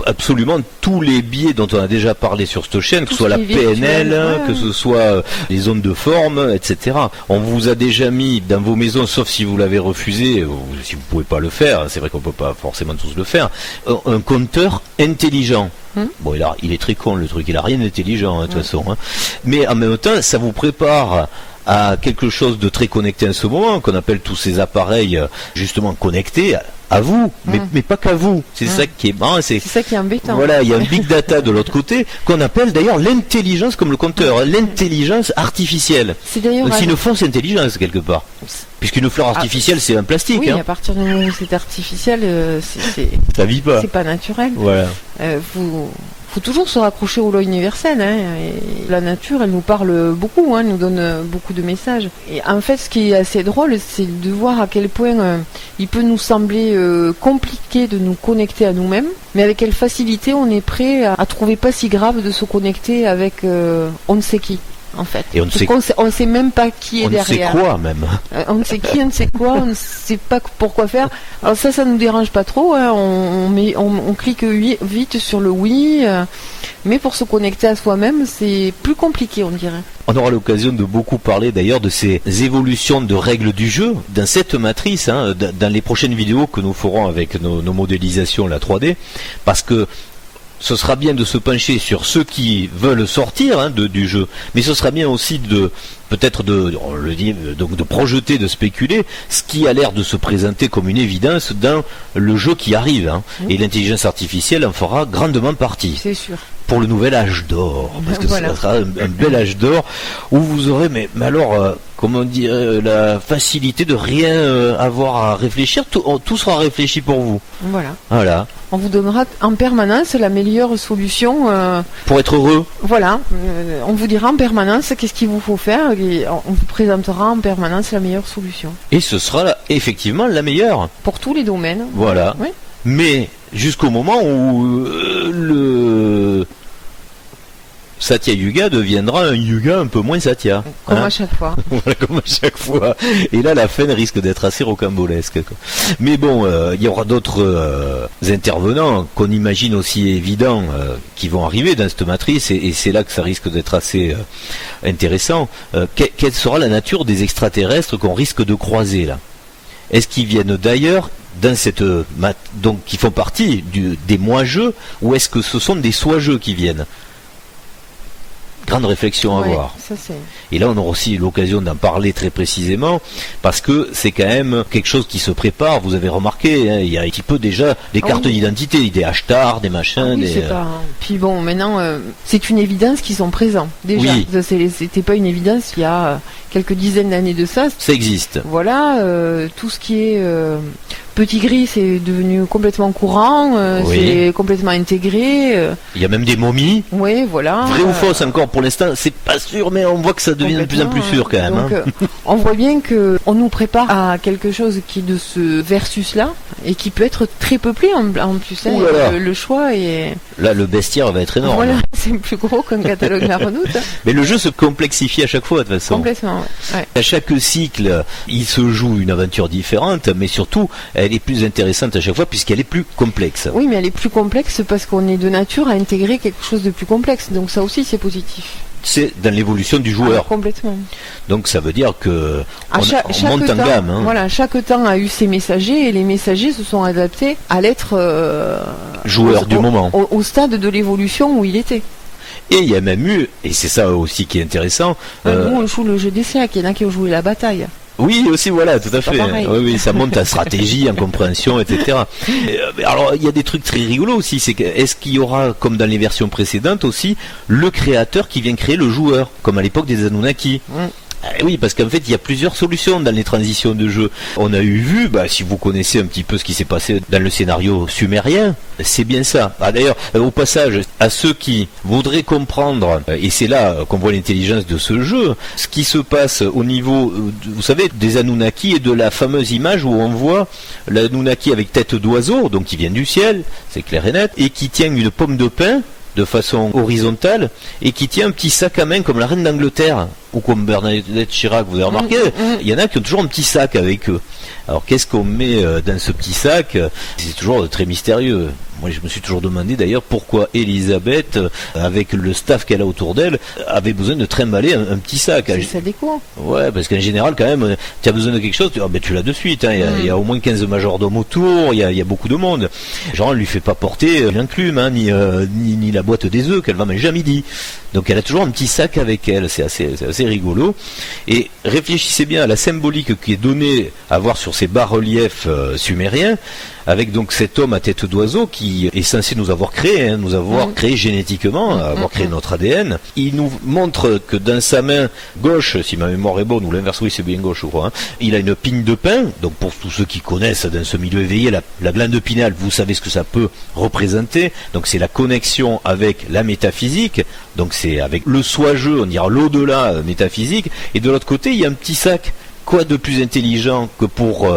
absolument tous les biais dont on a déjà parlé sur cette chaîne, que ce soit la PNL, que ce soit les zones de forme, etc. On vous a déjà mis dans vos maisons, sauf si vous l'avez refusé, si vous pouvez pas le faire, c'est vrai qu'on peut pas forcément tous le faire, un compteur intelligent. Bon, il est très con le truc, il a rien d'intelligent de toute façon. Mais en même temps, ça vous prépare à quelque chose de très connecté en ce moment, qu'on appelle tous ces appareils justement connectés à vous, mais pas qu'à vous. C'est ça qui est marrant. C'est ça qui est embêtant. Voilà, il y a un big data de l'autre côté qu'on appelle d'ailleurs l'intelligence, comme le compteur, l'intelligence artificielle. C'est d'ailleurs c'est une fausse intelligence quelque part. Puisqu'une fleur artificielle, c'est un plastique. Oui, à partir du moment où c'est artificiel, ça vit pas. C'est pas naturel. Voilà. Faut toujours se raccrocher aux lois universelles. Et la nature, elle nous parle beaucoup, nous donne beaucoup de messages. Et en fait, ce qui est assez drôle, c'est de voir à quel point il peut nous sembler compliqué de nous connecter à nous-mêmes, mais avec quelle facilité on est prêt à trouver pas si grave de se connecter avec on ne sait qui. En fait. Et on ne sait même pas qui est derrière. On ne sait quoi même. On ne sait qui, on ne sait quoi, on ne sait pas pourquoi faire. Alors ça nous dérange pas trop. On clique vite sur le oui, mais pour se connecter à soi-même, c'est plus compliqué, on dirait. On aura l'occasion de beaucoup parler d'ailleurs de ces évolutions de règles du jeu dans cette matrice, dans les prochaines vidéos que nous ferons avec nos modélisations la 3D, parce que ce sera bien de se pencher sur ceux qui veulent sortir du jeu, mais ce sera bien aussi de projeter, de spéculer ce qui a l'air de se présenter comme une évidence dans le jeu qui arrive. Et l'intelligence artificielle en fera grandement partie. C'est sûr. Pour le nouvel âge d'or, parce que ça sera un bel âge d'or où vous aurez, mais alors, comment dire, la facilité de rien avoir à réfléchir. Tout sera réfléchi pour vous. Voilà. On vous donnera en permanence la meilleure solution. Pour être heureux. Voilà. On vous dira en permanence qu'est-ce qu'il vous faut faire et on vous présentera en permanence la meilleure solution. Et ce sera effectivement la meilleure. Pour tous les domaines. Voilà. Oui. Mais jusqu'au moment où le Satya Yuga deviendra un yoga un peu moins Satya. Comme à chaque fois. Voilà, comme à chaque fois. Et là, la fin risque d'être assez rocambolesque, quoi. Mais bon, il y aura d'autres intervenants qu'on imagine aussi évidents qui vont arriver dans cette matrice, et c'est là que ça risque d'être assez intéressant. Quelle sera la nature des extraterrestres qu'on risque de croiser là? Est-ce qu'ils viennent d'ailleurs dans cette donc qui font partie des moi-jeux, ou est-ce que ce sont des soi-jeux qui viennent? Grande réflexion à avoir. Ça c'est... Et là, on aura aussi l'occasion d'en parler très précisément, parce que c'est quand même quelque chose qui se prépare. Vous avez remarqué, hein, il y a un petit peu déjà des cartes d'identité, des hashtags, des machins. C'est pas... Puis bon, maintenant, c'est une évidence qu'ils sont présents. Déjà, c'était pas une évidence il y a quelques dizaines d'années de ça. Ça existe. Voilà, tout ce qui est petit gris, c'est devenu complètement courant, c'est complètement intégré. Il y a même des momies. Oui, voilà. Vrai ou fausse encore pour l'instant, c'est pas sûr, mais on voit que ça devient de plus en plus sûr quand même. Donc, on voit bien que on nous prépare à quelque chose qui est de ce versus-là et qui peut être très peuplé en plus. Hein, le choix est... Là, le bestiaire va être énorme. Voilà, c'est plus gros qu'un catalogue La Redoute. Mais le jeu se complexifie à chaque fois de toute façon. Complètement, ouais. À chaque cycle, il se joue une aventure différente, mais surtout, elle est plus intéressante à chaque fois puisqu'elle est plus complexe. Oui, mais elle est plus complexe parce qu'on est de nature à intégrer quelque chose de plus complexe. Donc ça aussi, c'est positif. C'est dans l'évolution du joueur. Complètement. Donc ça veut dire que on monte en gamme. Hein. Voilà, chaque temps a eu ses messagers et les messagers se sont adaptés à l'être joueur du moment. Au stade de l'évolution où il était. Et il y a même eu, et c'est ça aussi qui est intéressant. Nous, on joue le jeu des cercles, il y en a qui ont joué la bataille. Oui, aussi, voilà, tout à fait. Oui, ça monte en stratégie, en compréhension, etc. Alors, il y a des trucs très rigolos aussi. C'est que, est-ce qu'il y aura, comme dans les versions précédentes aussi, le créateur qui vient créer le joueur, comme à l'époque des Anunnaki? Oui, parce qu'en fait, il y a plusieurs solutions dans les transitions de jeu. On a vu, si vous connaissez un petit peu ce qui s'est passé dans le scénario sumérien, c'est bien ça. D'ailleurs, au passage, à ceux qui voudraient comprendre, et c'est là qu'on voit l'intelligence de ce jeu, ce qui se passe au niveau, vous savez, des Anunnaki et de la fameuse image où on voit l'Anunnaki avec tête d'oiseau, donc qui vient du ciel, c'est clair et net, et qui tient une pomme de pin de façon horizontale et qui tient un petit sac à main comme la reine d'Angleterre ou comme Bernadette Chirac, vous avez remarqué, il y en a qui ont toujours un petit sac avec eux. Alors qu'est-ce qu'on met dans ce petit sac? C'est toujours très mystérieux. Moi je me suis toujours demandé d'ailleurs pourquoi Elisabeth, avec le staff qu'elle a autour d'elle, avait besoin de trimballer un petit sac. C'est sa déco. Ouais, parce qu'en général quand même, tu as besoin de quelque chose, tu l'as de suite. Hein. Il y a au moins 15 majordomes autour, il y a beaucoup de monde. Genre elle lui fait pas porter l'inclume, hein, ni la boîte des œufs qu'elle va manger à midi. Donc elle a toujours un petit sac avec elle, c'est assez rigolo. Et réfléchissez bien à la symbolique qui est donnée à voir sur ces bas-reliefs sumériens, avec donc cet homme à tête d'oiseau qui est censé nous avoir créé, nous avoir créé génétiquement, avoir créé notre ADN. Il nous montre que dans sa main gauche, si ma mémoire est bonne, ou l'inverse, oui c'est bien gauche je crois, il a une pigne de pin. Donc pour tous ceux qui connaissent dans ce milieu éveillé, la glande pinale, vous savez ce que ça peut représenter. Donc c'est la connexion avec la métaphysique, donc c'est avec le soi-jeu, on dira l'au-delà métaphysique. Et de l'autre côté, il y a un petit sac. Quoi de plus intelligent que pour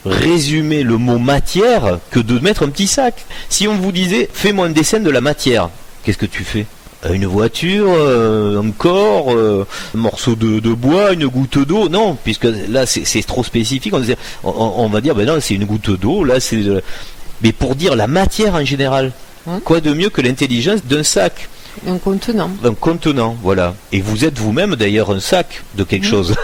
résumer le mot matière que de mettre un petit sac? Si on vous disait, fais-moi un dessin de la matière, qu'est-ce que tu fais? Une voiture, un corps, un morceau de bois, une goutte d'eau? Non, puisque là c'est trop spécifique. On va dire, ben non, c'est une goutte d'eau, là c'est... Mais pour dire la matière en général, quoi de mieux que l'intelligence d'un sac? Un contenant. Un contenant, voilà. Et vous êtes vous-même d'ailleurs un sac de quelque chose.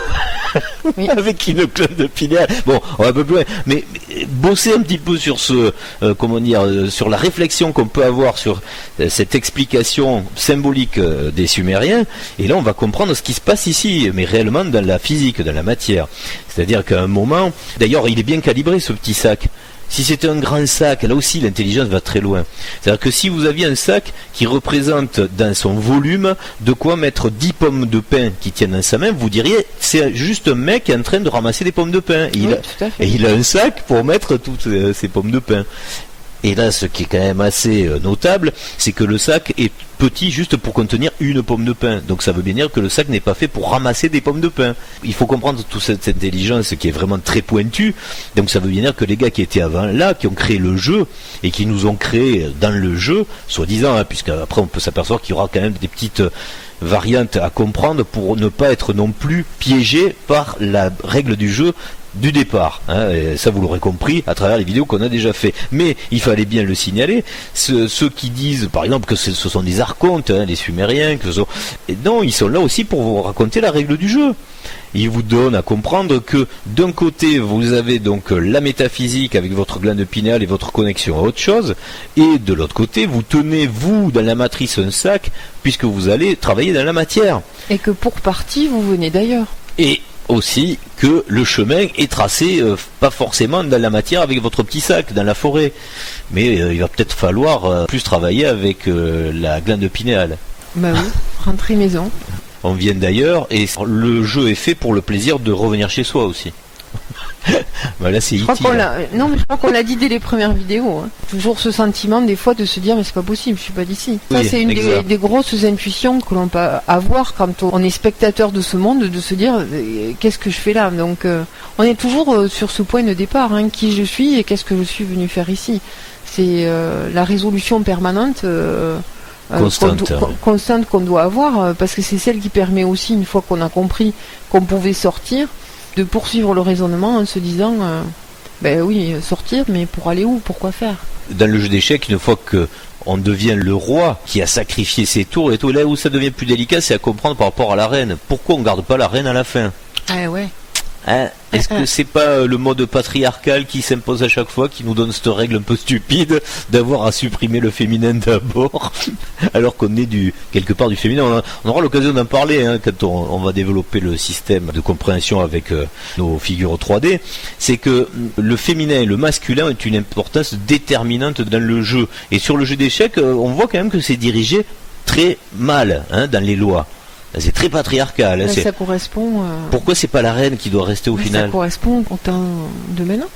Oui. Avec une glande pinale. Bon, on va un peu plus loin. Mais bosser un petit peu sur sur la réflexion qu'on peut avoir sur cette explication symbolique des Sumériens. Et là, on va comprendre ce qui se passe ici, mais réellement dans la physique, dans la matière. C'est-à-dire qu'à un moment, d'ailleurs, il est bien calibré ce petit sac. Si c'était un grand sac, là aussi l'intelligence va très loin. C'est-à-dire que si vous aviez un sac qui représente dans son volume de quoi mettre 10 pommes de pin qui tiennent dans sa main, vous diriez c'est juste un mec qui est en train de ramasser des pommes de pin. Et il a un sac pour mettre toutes ces pommes de pin. Et là, ce qui est quand même assez notable, c'est que le sac est petit juste pour contenir une pomme de pin. Donc ça veut bien dire que le sac n'est pas fait pour ramasser des pommes de pin. Il faut comprendre toute cette intelligence qui est vraiment très pointue. Donc ça veut bien dire que les gars qui étaient avant là, qui ont créé le jeu, et qui nous ont créé dans le jeu, soi-disant, hein, puisqu'après on peut s'apercevoir qu'il y aura quand même des petites variantes à comprendre pour ne pas être non plus piégé par la règle du jeu du départ, hein, et ça vous l'aurez compris à travers les vidéos qu'on a déjà fait. Mais il fallait bien le signaler. Ceux qui disent par exemple que ce sont des archontes, hein, les Sumériens, et non, ils sont là aussi pour vous raconter la règle du jeu. Ils vous donnent à comprendre que d'un côté vous avez donc la métaphysique avec votre glande pinéale et votre connexion à autre chose, et de l'autre côté vous tenez vous dans la matrice un sac puisque vous allez travailler dans la matière. Et que pour partie vous venez d'ailleurs. Et aussi que le chemin est tracé pas forcément dans la matière avec votre petit sac dans la forêt, mais il va peut-être falloir plus travailler avec la glande pinéale. Bah oui, rentrer maison. On vient d'ailleurs et le jeu est fait pour le plaisir de revenir chez soi aussi. Bah là c'est je crois qu'on l'a dit dès les premières vidéos, hein. Toujours ce sentiment des fois de se dire mais c'est pas possible, je suis pas d'ici. Ça c'est une des grosses intuitions que l'on peut avoir quand on est spectateur de ce monde, de se dire qu'est-ce que je fais là. Donc on est toujours sur ce point de départ, hein, qui je suis et qu'est-ce que je suis venu faire ici. C'est la résolution permanente constante qu'on doit avoir, parce que c'est celle qui permet aussi, une fois qu'on a compris qu'on pouvait sortir, de poursuivre le raisonnement en se disant ben oui, sortir, mais pour aller où, pourquoi faire. Dans le jeu d'échecs, une fois que on devient le roi qui a sacrifié ses tours et tout, là où ça devient plus délicat, c'est à comprendre par rapport à la reine. Pourquoi on garde pas la reine à la fin? Ah ouais. Hein, est-ce que c'est pas le mode patriarcal qui s'impose à chaque fois, qui nous donne cette règle un peu stupide d'avoir à supprimer le féminin d'abord, alors qu'on est quelque part du féminin. On aura l'occasion d'en parler, hein, quand on va développer le système de compréhension avec nos figures 3D. C'est que le féminin et le masculin ont une importance déterminante dans le jeu. Et sur le jeu d'échecs, on voit quand même que c'est dirigé très mal, hein, dans les lois. C'est très patriarcal. Hein, ça correspond. Pourquoi c'est pas la reine qui doit rester au final? Ça correspond au temps de maintenant.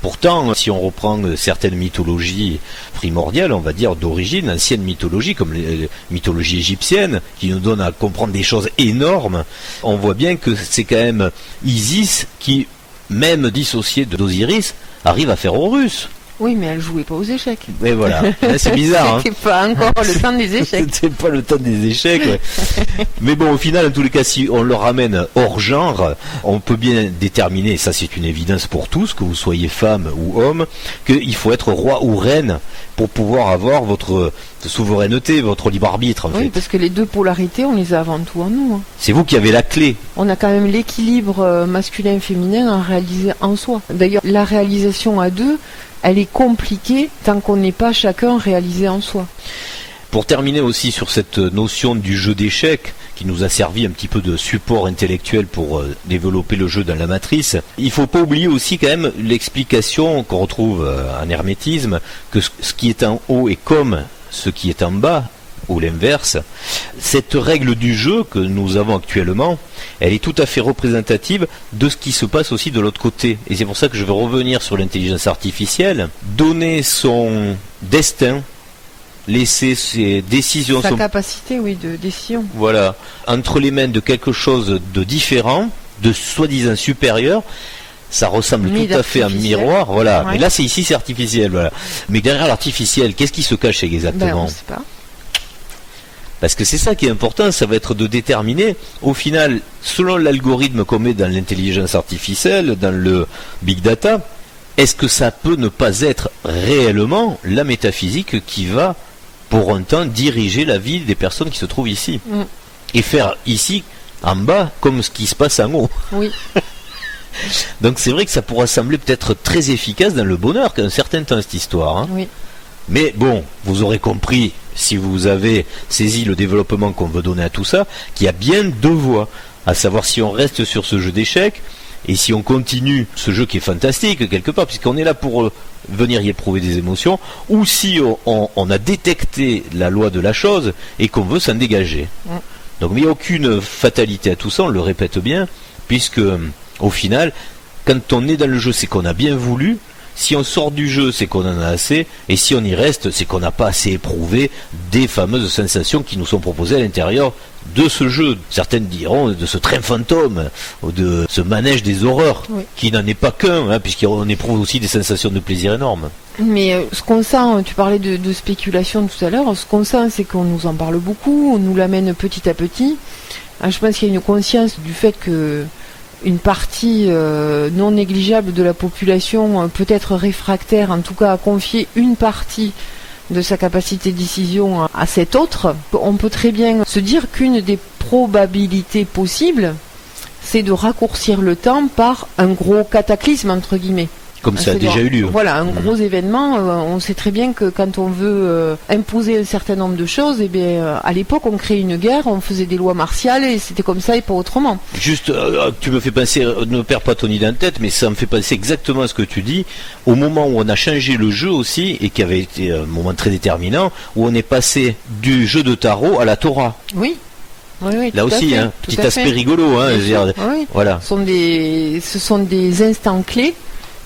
Pourtant, si on reprend certaines mythologies primordiales, on va dire d'origine, anciennes mythologies, comme les mythologies égyptiennes, qui nous donnent à comprendre des choses énormes, on voit bien que c'est quand même Isis qui, même dissociée d'Osiris, arrive à faire Horus. Oui, mais elle jouait pas aux échecs. Mais voilà, c'est bizarre. C'était pas encore le temps des échecs. C'était pas le temps des échecs. Ouais. Mais bon, au final, en tous les cas, si on le ramène hors genre, on peut bien déterminer, et ça c'est une évidence pour tous, que vous soyez femme ou homme, qu'il faut être roi ou reine pour pouvoir avoir votre souveraineté, votre libre arbitre. En fait. Parce que les deux polarités, on les a avant tout en nous. Hein. C'est vous qui avez la clé. On a quand même l'équilibre masculin-féminin à réaliser en soi. D'ailleurs, la réalisation à deux, elle est compliquée tant qu'on n'est pas chacun réalisé en soi. Pour terminer aussi sur cette notion du jeu d'échecs, qui nous a servi un petit peu de support intellectuel pour développer le jeu dans la matrice, il ne faut pas oublier aussi quand même l'explication qu'on retrouve en hermétisme, que ce qui est en haut est comme ce qui est en bas, ou l'inverse. Cette règle du jeu que nous avons actuellement, elle est tout à fait représentative de ce qui se passe aussi de l'autre côté. Et c'est pour ça que je vais revenir sur l'intelligence artificielle. Donner son destin, laisser ses décisions... Sa capacité, oui, de décision. Voilà. Entre les mains de quelque chose de différent, de soi-disant supérieur, ça ressemble tout à fait à un miroir, voilà. Ouais. Mais là, c'est artificiel, voilà. Mais derrière l'artificiel, qu'est-ce qui se cache exactement? On ne sait pas. Parce que c'est ça qui est important, ça va être de déterminer, au final, selon l'algorithme qu'on met dans l'intelligence artificielle, dans le big data, est-ce que ça peut ne pas être réellement la métaphysique qui va, pour un temps, diriger la vie des personnes qui se trouvent ici? Et faire ici, en bas, comme ce qui se passe en haut. Oui. Donc c'est vrai que ça pourra sembler peut-être très efficace dans le bonheur qu'un certain temps cette histoire. Hein. Oui. Mais bon, vous aurez compris, si vous avez saisi le développement qu'on veut donner à tout ça, qu'il y a bien deux voies. À savoir si on reste sur ce jeu d'échecs, Et si on continue ce jeu qui est fantastique quelque part, puisqu'on est là pour venir y éprouver des émotions, ou si on a détecté la loi de la chose et qu'on veut s'en dégager. Donc il n'y a aucune fatalité à tout ça, on le répète bien, puisque au final, quand on est dans le jeu, c'est qu'on a bien voulu. Si on sort du jeu, c'est qu'on en a assez, et si on y reste, c'est qu'on n'a pas assez éprouvé des fameuses sensations qui nous sont proposées à l'intérieur de ce jeu. Certaines diront de ce train fantôme, ou de ce manège des horreurs, qui n'en est pas qu'un, puisqu'on éprouve aussi des sensations de plaisir énormes. Mais ce qu'on sent, tu parlais de spéculation tout à l'heure, ce qu'on sent, c'est qu'on nous en parle beaucoup, on nous l'amène petit à petit. Je pense qu'il y a une conscience du fait que une partie non négligeable de la population peut être réfractaire, en tout cas à confier une partie de sa capacité de décision à cet autre. On peut très bien se dire qu'une des probabilités possibles, c'est de raccourcir le temps par un gros cataclysme, entre guillemets. Comme ça a déjà eu lieu. Voilà, un gros événement. On sait très bien que quand on veut imposer un certain nombre de choses, à l'époque, on créait une guerre, on faisait des lois martiales et c'était comme ça et pas autrement. Juste, tu me fais penser, ne perds pas ton idée en tête, mais ça me fait penser exactement à ce que tu dis, au moment où on a changé le jeu aussi, et qui avait été un moment très déterminant, où on est passé du jeu de tarot à la Torah. Oui. Oui, là aussi, petit aspect rigolo. Voilà. Ce sont des instants clés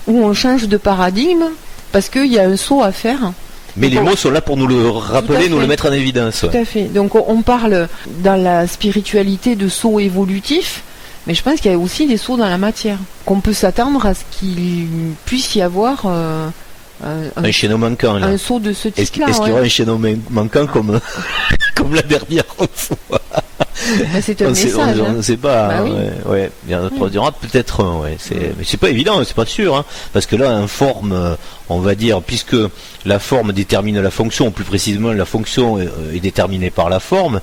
où on change de paradigme parce qu'il y a un saut à faire. Mais donc les mots sont là pour nous le rappeler, nous le mettre en évidence. Tout à fait. Donc on parle dans la spiritualité de saut évolutif, mais je pense qu'il y a aussi des sauts dans la matière. Qu'on peut s'attendre à ce qu'il puisse y avoir un chaînon manquant. Là. Un saut de ce type-là. Est-ce qu'il y aura un chaînon manquant comme la dernière fois? C'est un message. On ne sait pas. Bah oui. Il y en aura peut-être un. Mais c'est pas évident, c'est pas sûr. Parce que là, en forme, on va dire, puisque la forme détermine la fonction, ou plus précisément, la fonction est déterminée par la forme.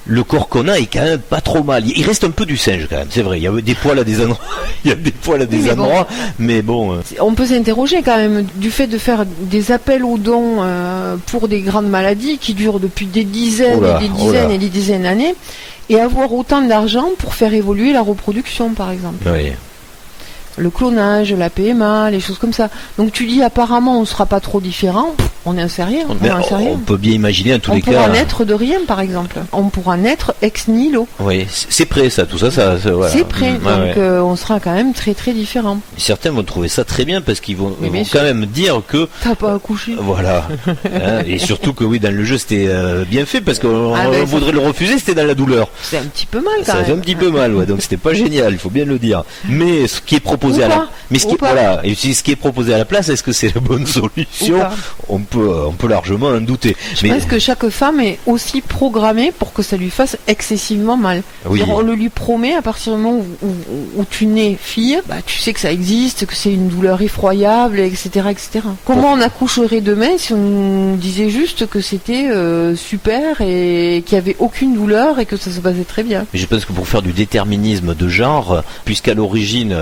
Le corps qu'on a est quand même pas trop mal. Il reste un peu du singe quand même, c'est vrai. Il y a des poils à des endroits. Mais bon. On peut s'interroger quand même du fait de faire des appels aux dons pour des grandes maladies qui durent depuis des dizaines et des dizaines d'années, et avoir autant d'argent pour faire évoluer la reproduction, par exemple. Oui. Le clonage, la PMA, les choses comme ça. Donc tu dis apparemment on sera pas trop différent. On n'en sait rien. On peut bien imaginer en tous les cas. On pourra naître de rien, par exemple. On pourra naître ex nihilo. Oui, c'est prêt ça, tout ça. Voilà. C'est prêt, donc on sera quand même très très différent. Certains vont trouver ça très bien parce qu'ils vont quand même dire que t'as pas accouché. Voilà. Et surtout que oui, dans le jeu c'était bien fait parce qu'on voudrait le refuser, c'était dans la douleur. C'est un petit peu mal quand même. Ça fait un petit peu mal, donc c'était pas génial, il faut bien le dire. Mais ce qui est proposé ce qui est proposé à la place, est-ce que c'est la bonne solution? On peut largement en douter. Je pense que chaque femme est aussi programmée pour que ça lui fasse excessivement mal. Oui. On le lui promet à partir du moment où tu nais fille, tu sais que ça existe, que c'est une douleur effroyable, etc., etc. Comment on accoucherait demain si on nous disait juste que c'était super et qu'il n'y avait aucune douleur et que ça se passait très bien? Mais je pense que pour faire du déterminisme de genre, puisqu'à l'origine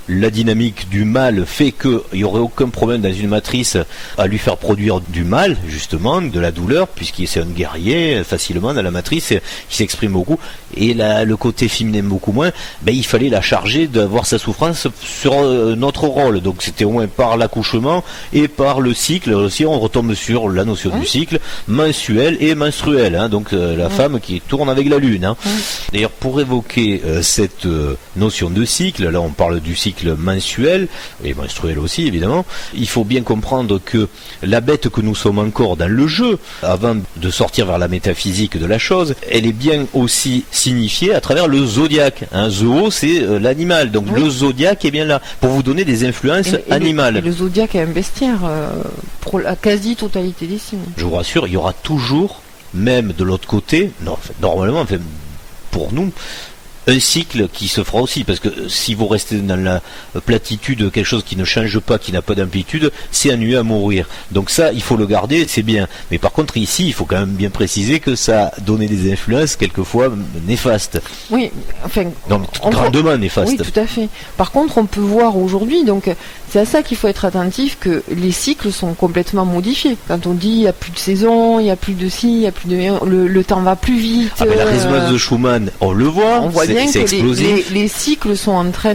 la dynamique du mâle fait qu'il n'y aurait aucun problème dans une matrice à lui faire produire du mal, justement, de la douleur, puisqu'il c'est un guerrier facilement dans la matrice, qui s'exprime beaucoup, et le côté féminin beaucoup moins, il fallait la charger d'avoir sa souffrance sur notre rôle. Donc c'était au moins par l'accouchement et par le cycle. Aussi on retombe sur la notion du cycle mensuel et menstruel, donc la femme qui tourne avec la lune. D'ailleurs, pour évoquer cette notion de cycle, là on parle du cycle mensuel et menstruel aussi évidemment, il faut bien comprendre que la bête que nous sommes encore dans le jeu, avant de sortir vers la métaphysique de la chose, elle est bien aussi signifiée à travers le zodiaque. Zoo, c'est l'animal, donc le zodiaque est bien là pour vous donner des influences animales. Le zodiaque est un bestiaire pour la quasi-totalité des signes. Je vous rassure, il y aura toujours, même de l'autre côté, normalement, pour nous, un cycle qui se fera aussi, parce que si vous restez dans la platitude, quelque chose qui ne change pas, qui n'a pas d'amplitude, c'est ennuyeux à mourir. Donc ça, il faut le garder, c'est bien. Mais par contre, ici, il faut quand même bien préciser que ça a donné des influences quelquefois néfastes. Oui, enfin... grandement néfastes. Oui, tout à fait. Par contre, on peut voir aujourd'hui, donc C'est à ça qu'il faut être attentif, que les cycles sont complètement modifiés. Quand on dit il n'y a plus de saison, il n'y a plus de ci, il n'y a plus de... Le temps va plus vite. Ah, mais la résonance de Schumann, on le voit, on voit bien c'est que explosif. Les cycles sont en train,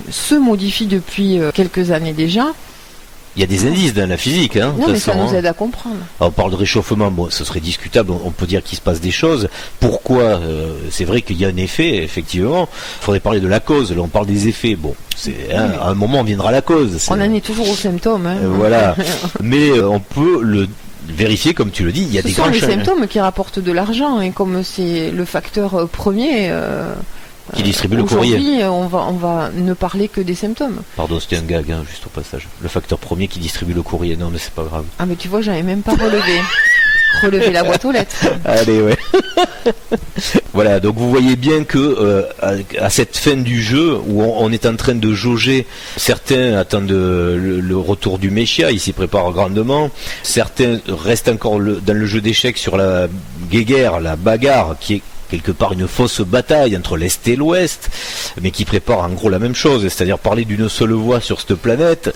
se modifient depuis quelques années déjà. Il y a des indices dans la physique, hein. Non, mais ça nous aide à comprendre. Alors, on parle de réchauffement, bon, ce serait discutable, on peut dire qu'il se passe des choses. Pourquoi c'est vrai qu'il y a un effet, effectivement. Il faudrait parler de la cause, là on parle des effets. Bon, à un moment on viendra la cause. On en est toujours aux symptômes. Hein. Voilà. Mais on peut le vérifier, comme tu le dis, il y a des grands changements. Ce sont les symptômes qui rapportent de l'argent, et comme c'est le facteur premier... qui distribue le courrier. Aujourd'hui, on va ne parler que des symptômes. Pardon, c'était un gag, hein, juste au passage. Le facteur premier qui distribue le courrier. Non, mais c'est pas grave. Ah, mais tu vois, j'avais même pas relevé la boîte aux lettres. Allez, ouais. Voilà, donc vous voyez bien que à cette fin du jeu, où on est en train de jauger, certains attendent le retour du Messia, ils s'y préparent grandement. Certains restent encore dans le jeu d'échecs sur la guéguerre, la bagarre, qui est quelque part une fausse bataille entre l'Est et l'Ouest, mais qui prépare en gros la même chose, c'est-à-dire parler d'une seule voix sur cette planète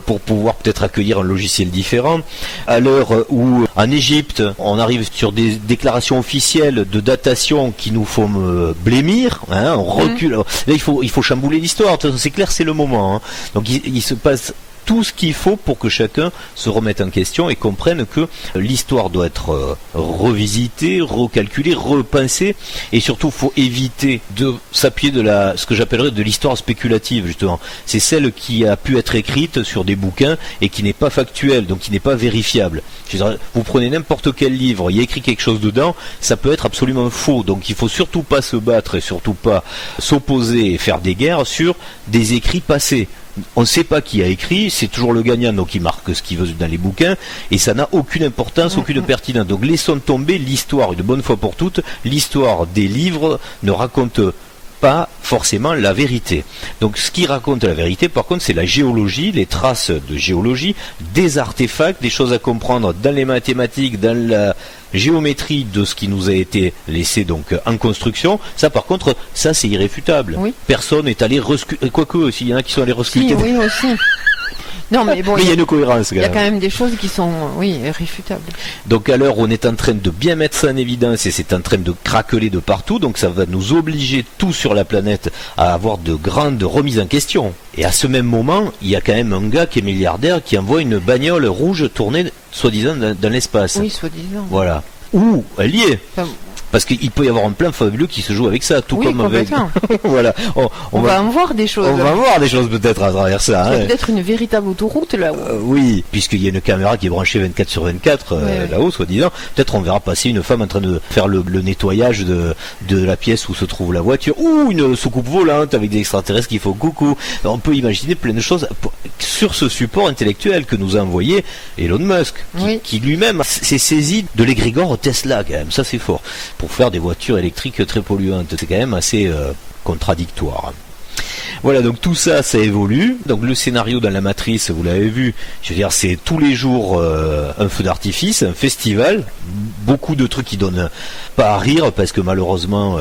pour pouvoir peut-être accueillir un logiciel différent. À l'heure où en Égypte, on arrive sur des déclarations officielles de datation qui nous font blêmir, hein, on recule. Là, il faut chambouler l'histoire. De toute façon, c'est clair, c'est le moment. Hein. Donc il se passe tout ce qu'il faut pour que chacun se remette en question et comprenne que l'histoire doit être revisitée, recalculée, repensée, et surtout il faut éviter de s'appuyer de ce que j'appellerais de l'histoire spéculative, justement. C'est celle qui a pu être écrite sur des bouquins et qui n'est pas factuelle, donc qui n'est pas vérifiable. Je veux dire, vous prenez n'importe quel livre, il y a écrit quelque chose dedans, ça peut être absolument faux, donc il faut surtout pas se battre et surtout pas s'opposer et faire des guerres sur des écrits passés. On ne sait pas qui a écrit, c'est toujours le gagnant, donc il marque ce qu'il veut dans les bouquins, et ça n'a aucune importance, aucune pertinence. Donc laissons tomber l'histoire, une bonne fois pour toutes. L'histoire des livres ne raconte pas forcément la vérité. Donc ce qui raconte la vérité, par contre, c'est la géologie, les traces de géologie, des artefacts, des choses à comprendre dans les mathématiques, dans la géométrie de ce qui nous a été laissé donc en construction. Ça, par contre, ça c'est irréfutable. Oui. Personne n'est allé quoique s'il y en a qui sont allés resculpter. Si, oui aussi. Non, mais bon, il y a une cohérence. Il y a quand même des choses qui sont, irréfutables. Donc à l'heure où on est en train de bien mettre ça en évidence et c'est en train de craqueler de partout, donc ça va nous obliger tous sur la planète à avoir de grandes remises en question. Et à ce même moment, il y a quand même un gars qui est milliardaire qui envoie une bagnole rouge tournée, soi-disant, dans l'espace. Oui, soi-disant. Voilà. Où elle y est. Enfin, parce qu'il peut y avoir un plan fabuleux qui se joue avec ça, tout comme avec. Voilà. On va en voir des choses. On va voir des choses peut-être à travers ça. Il y a peut-être une véritable autoroute là-haut. Oui, puisqu'il y a une caméra qui est branchée 24/24 là-haut, soi-disant. Peut-être on verra passer une femme en train de faire le nettoyage de la pièce où se trouve la voiture, ou une soucoupe volante avec des extraterrestres qui font coucou. On peut imaginer plein de choses sur ce support intellectuel que nous a envoyé Elon Musk, qui lui-même s'est saisi de l'égrégore Tesla, quand même. Ça, c'est fort. Pour faire des voitures électriques très polluantes. C'est quand même assez contradictoire. Voilà, donc tout ça, ça évolue. Donc le scénario dans la matrice, vous l'avez vu, je veux dire, c'est tous les jours un feu d'artifice, un festival, beaucoup de trucs qui donnent pas à rire, parce que malheureusement,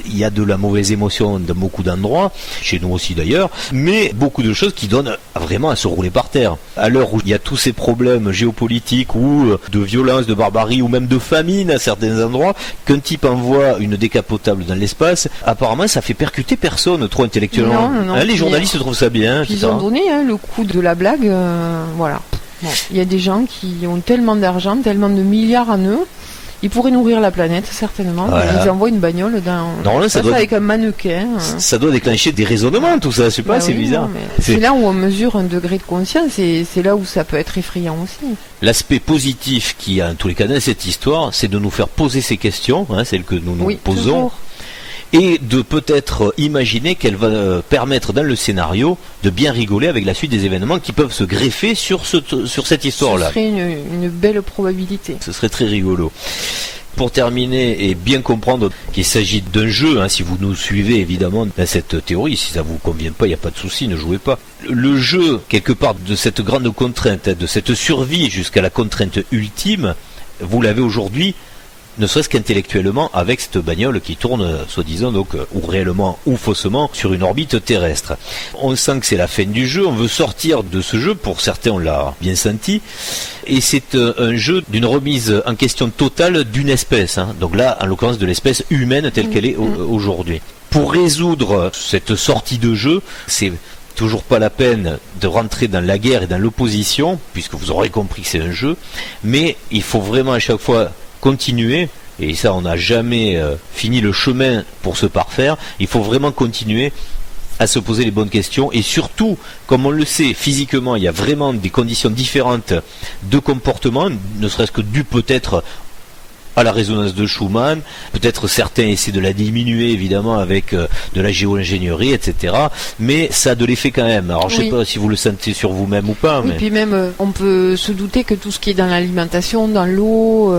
il y a de la mauvaise émotion dans beaucoup d'endroits, chez nous aussi d'ailleurs, mais beaucoup de choses qui donnent vraiment à se rouler par terre. À l'heure où il y a tous ces problèmes géopolitiques, ou de violence, de barbarie, ou même de famine à certains endroits, qu'un type envoie une décapotable dans l'espace, apparemment ça fait percuter personne trop intellectuellement. Non, les journalistes trouvent ça bien. Ils ont donné le coup de la blague, voilà. Bon, il y a des gens qui ont tellement d'argent, tellement de milliards en eux, ils pourraient nourrir la planète, certainement. Voilà. Ils envoient une bagnole avec un mannequin. Ça doit déclencher des raisonnements, tout ça, je sais pas, c'est bizarre. C'est là où on mesure un degré de conscience, et c'est là où ça peut être effrayant aussi. L'aspect positif qu'il y a en tous les cas dans cette histoire, c'est de nous faire poser ces questions, celles que nous nous posons. Toujours. Et de peut-être imaginer qu'elle va permettre dans le scénario de bien rigoler avec la suite des événements qui peuvent se greffer sur cette histoire-là. Ce serait une belle probabilité. Ce serait très rigolo. Pour terminer et bien comprendre qu'il s'agit d'un jeu, si vous nous suivez évidemment dans cette théorie, si ça vous convient pas, il n'y a pas de souci, ne jouez pas. Le jeu, quelque part, de cette grande contrainte, de cette survie jusqu'à la contrainte ultime, vous l'avez aujourd'hui ne serait-ce qu'intellectuellement, avec cette bagnole qui tourne, soi-disant, donc, ou réellement ou faussement, sur une orbite terrestre. On sent que c'est la fin du jeu, on veut sortir de ce jeu, pour certains on l'a bien senti, et c'est un jeu d'une remise en question totale d'une espèce, hein. Donc là, en l'occurrence de l'espèce humaine telle qu'elle est aujourd'hui. Pour résoudre cette sortie de jeu, c'est toujours pas la peine de rentrer dans la guerre et dans l'opposition, puisque vous aurez compris que c'est un jeu, mais il faut vraiment à chaque fois continuer, et ça on n'a jamais fini le chemin pour se parfaire, il faut vraiment continuer à se poser les bonnes questions, et surtout, comme on le sait, physiquement il y a vraiment des conditions différentes de comportement, ne serait-ce que dû peut-être à la résonance de Schumann, peut-être certains essaient de la diminuer évidemment avec de la géo-ingénierie, etc. Mais ça a de l'effet quand même. Alors je sais pas si vous le sentez sur vous-même ou pas. Oui, mais... puis même on peut se douter que tout ce qui est dans l'alimentation, dans l'eau,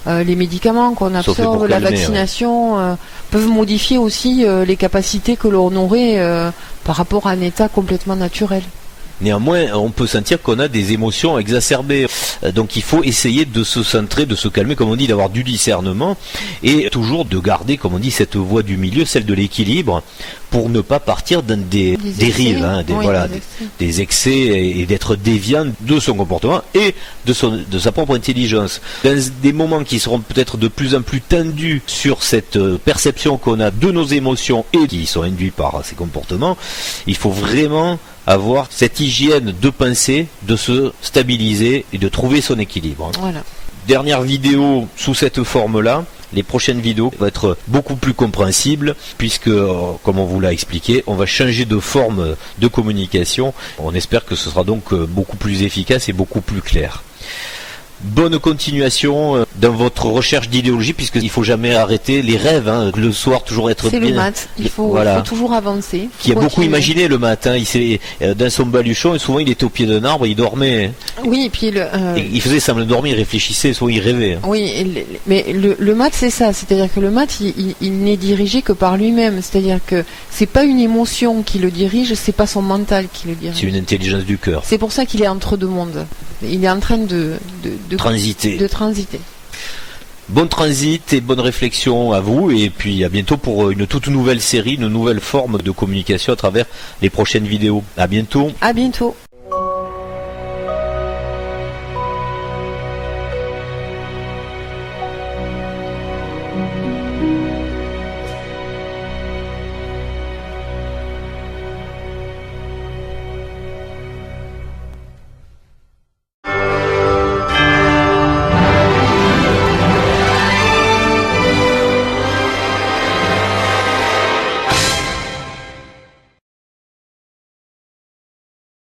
les médicaments qu'on absorbe, la vaccination, peuvent modifier aussi les capacités que l'on aurait par rapport à un état complètement naturel. Néanmoins, on peut sentir qu'on a des émotions exacerbées. Donc il faut essayer de se centrer, de se calmer, comme on dit, d'avoir du discernement et toujours de garder, comme on dit, cette voie du milieu, celle de l'équilibre, pour ne pas partir dans des dérives, hein, des excès et d'être déviant de son comportement et de sa propre intelligence. Dans des moments qui seront peut-être de plus en plus tendus sur cette perception qu'on a de nos émotions et qui sont induits par ces comportements, il faut vraiment avoir cette hygiène de pensée, de se stabiliser et de trouver son équilibre. Voilà. Dernière vidéo sous cette forme-là. Les prochaines vidéos vont être beaucoup plus compréhensibles puisque, comme on vous l'a expliqué, on va changer de forme de communication. On espère que ce sera donc beaucoup plus efficace et beaucoup plus clair. Bonne continuation dans votre recherche d'idéologie, puisqu'il ne faut jamais arrêter les rêves, hein, le soir toujours être c'est bien. C'est le maths, il faut toujours avancer. Qui a beaucoup imaginé le matin, dans son baluchon, et souvent il était au pied d'un arbre, il dormait. Oui, et puis il faisait semblant de dormir, il réfléchissait, soit il rêvait. Oui, mais le maths c'est ça, c'est-à-dire que le maths il n'est dirigé que par lui-même, c'est-à-dire que c'est pas une émotion qui le dirige, c'est pas son mental qui le dirige. C'est une intelligence du cœur. C'est pour ça qu'il est entre deux mondes. Il est en train de transiter. Bon transit et bonne réflexion à vous, et puis à bientôt pour une toute nouvelle série, une nouvelle forme de communication à travers les prochaines vidéos. À bientôt. À bientôt.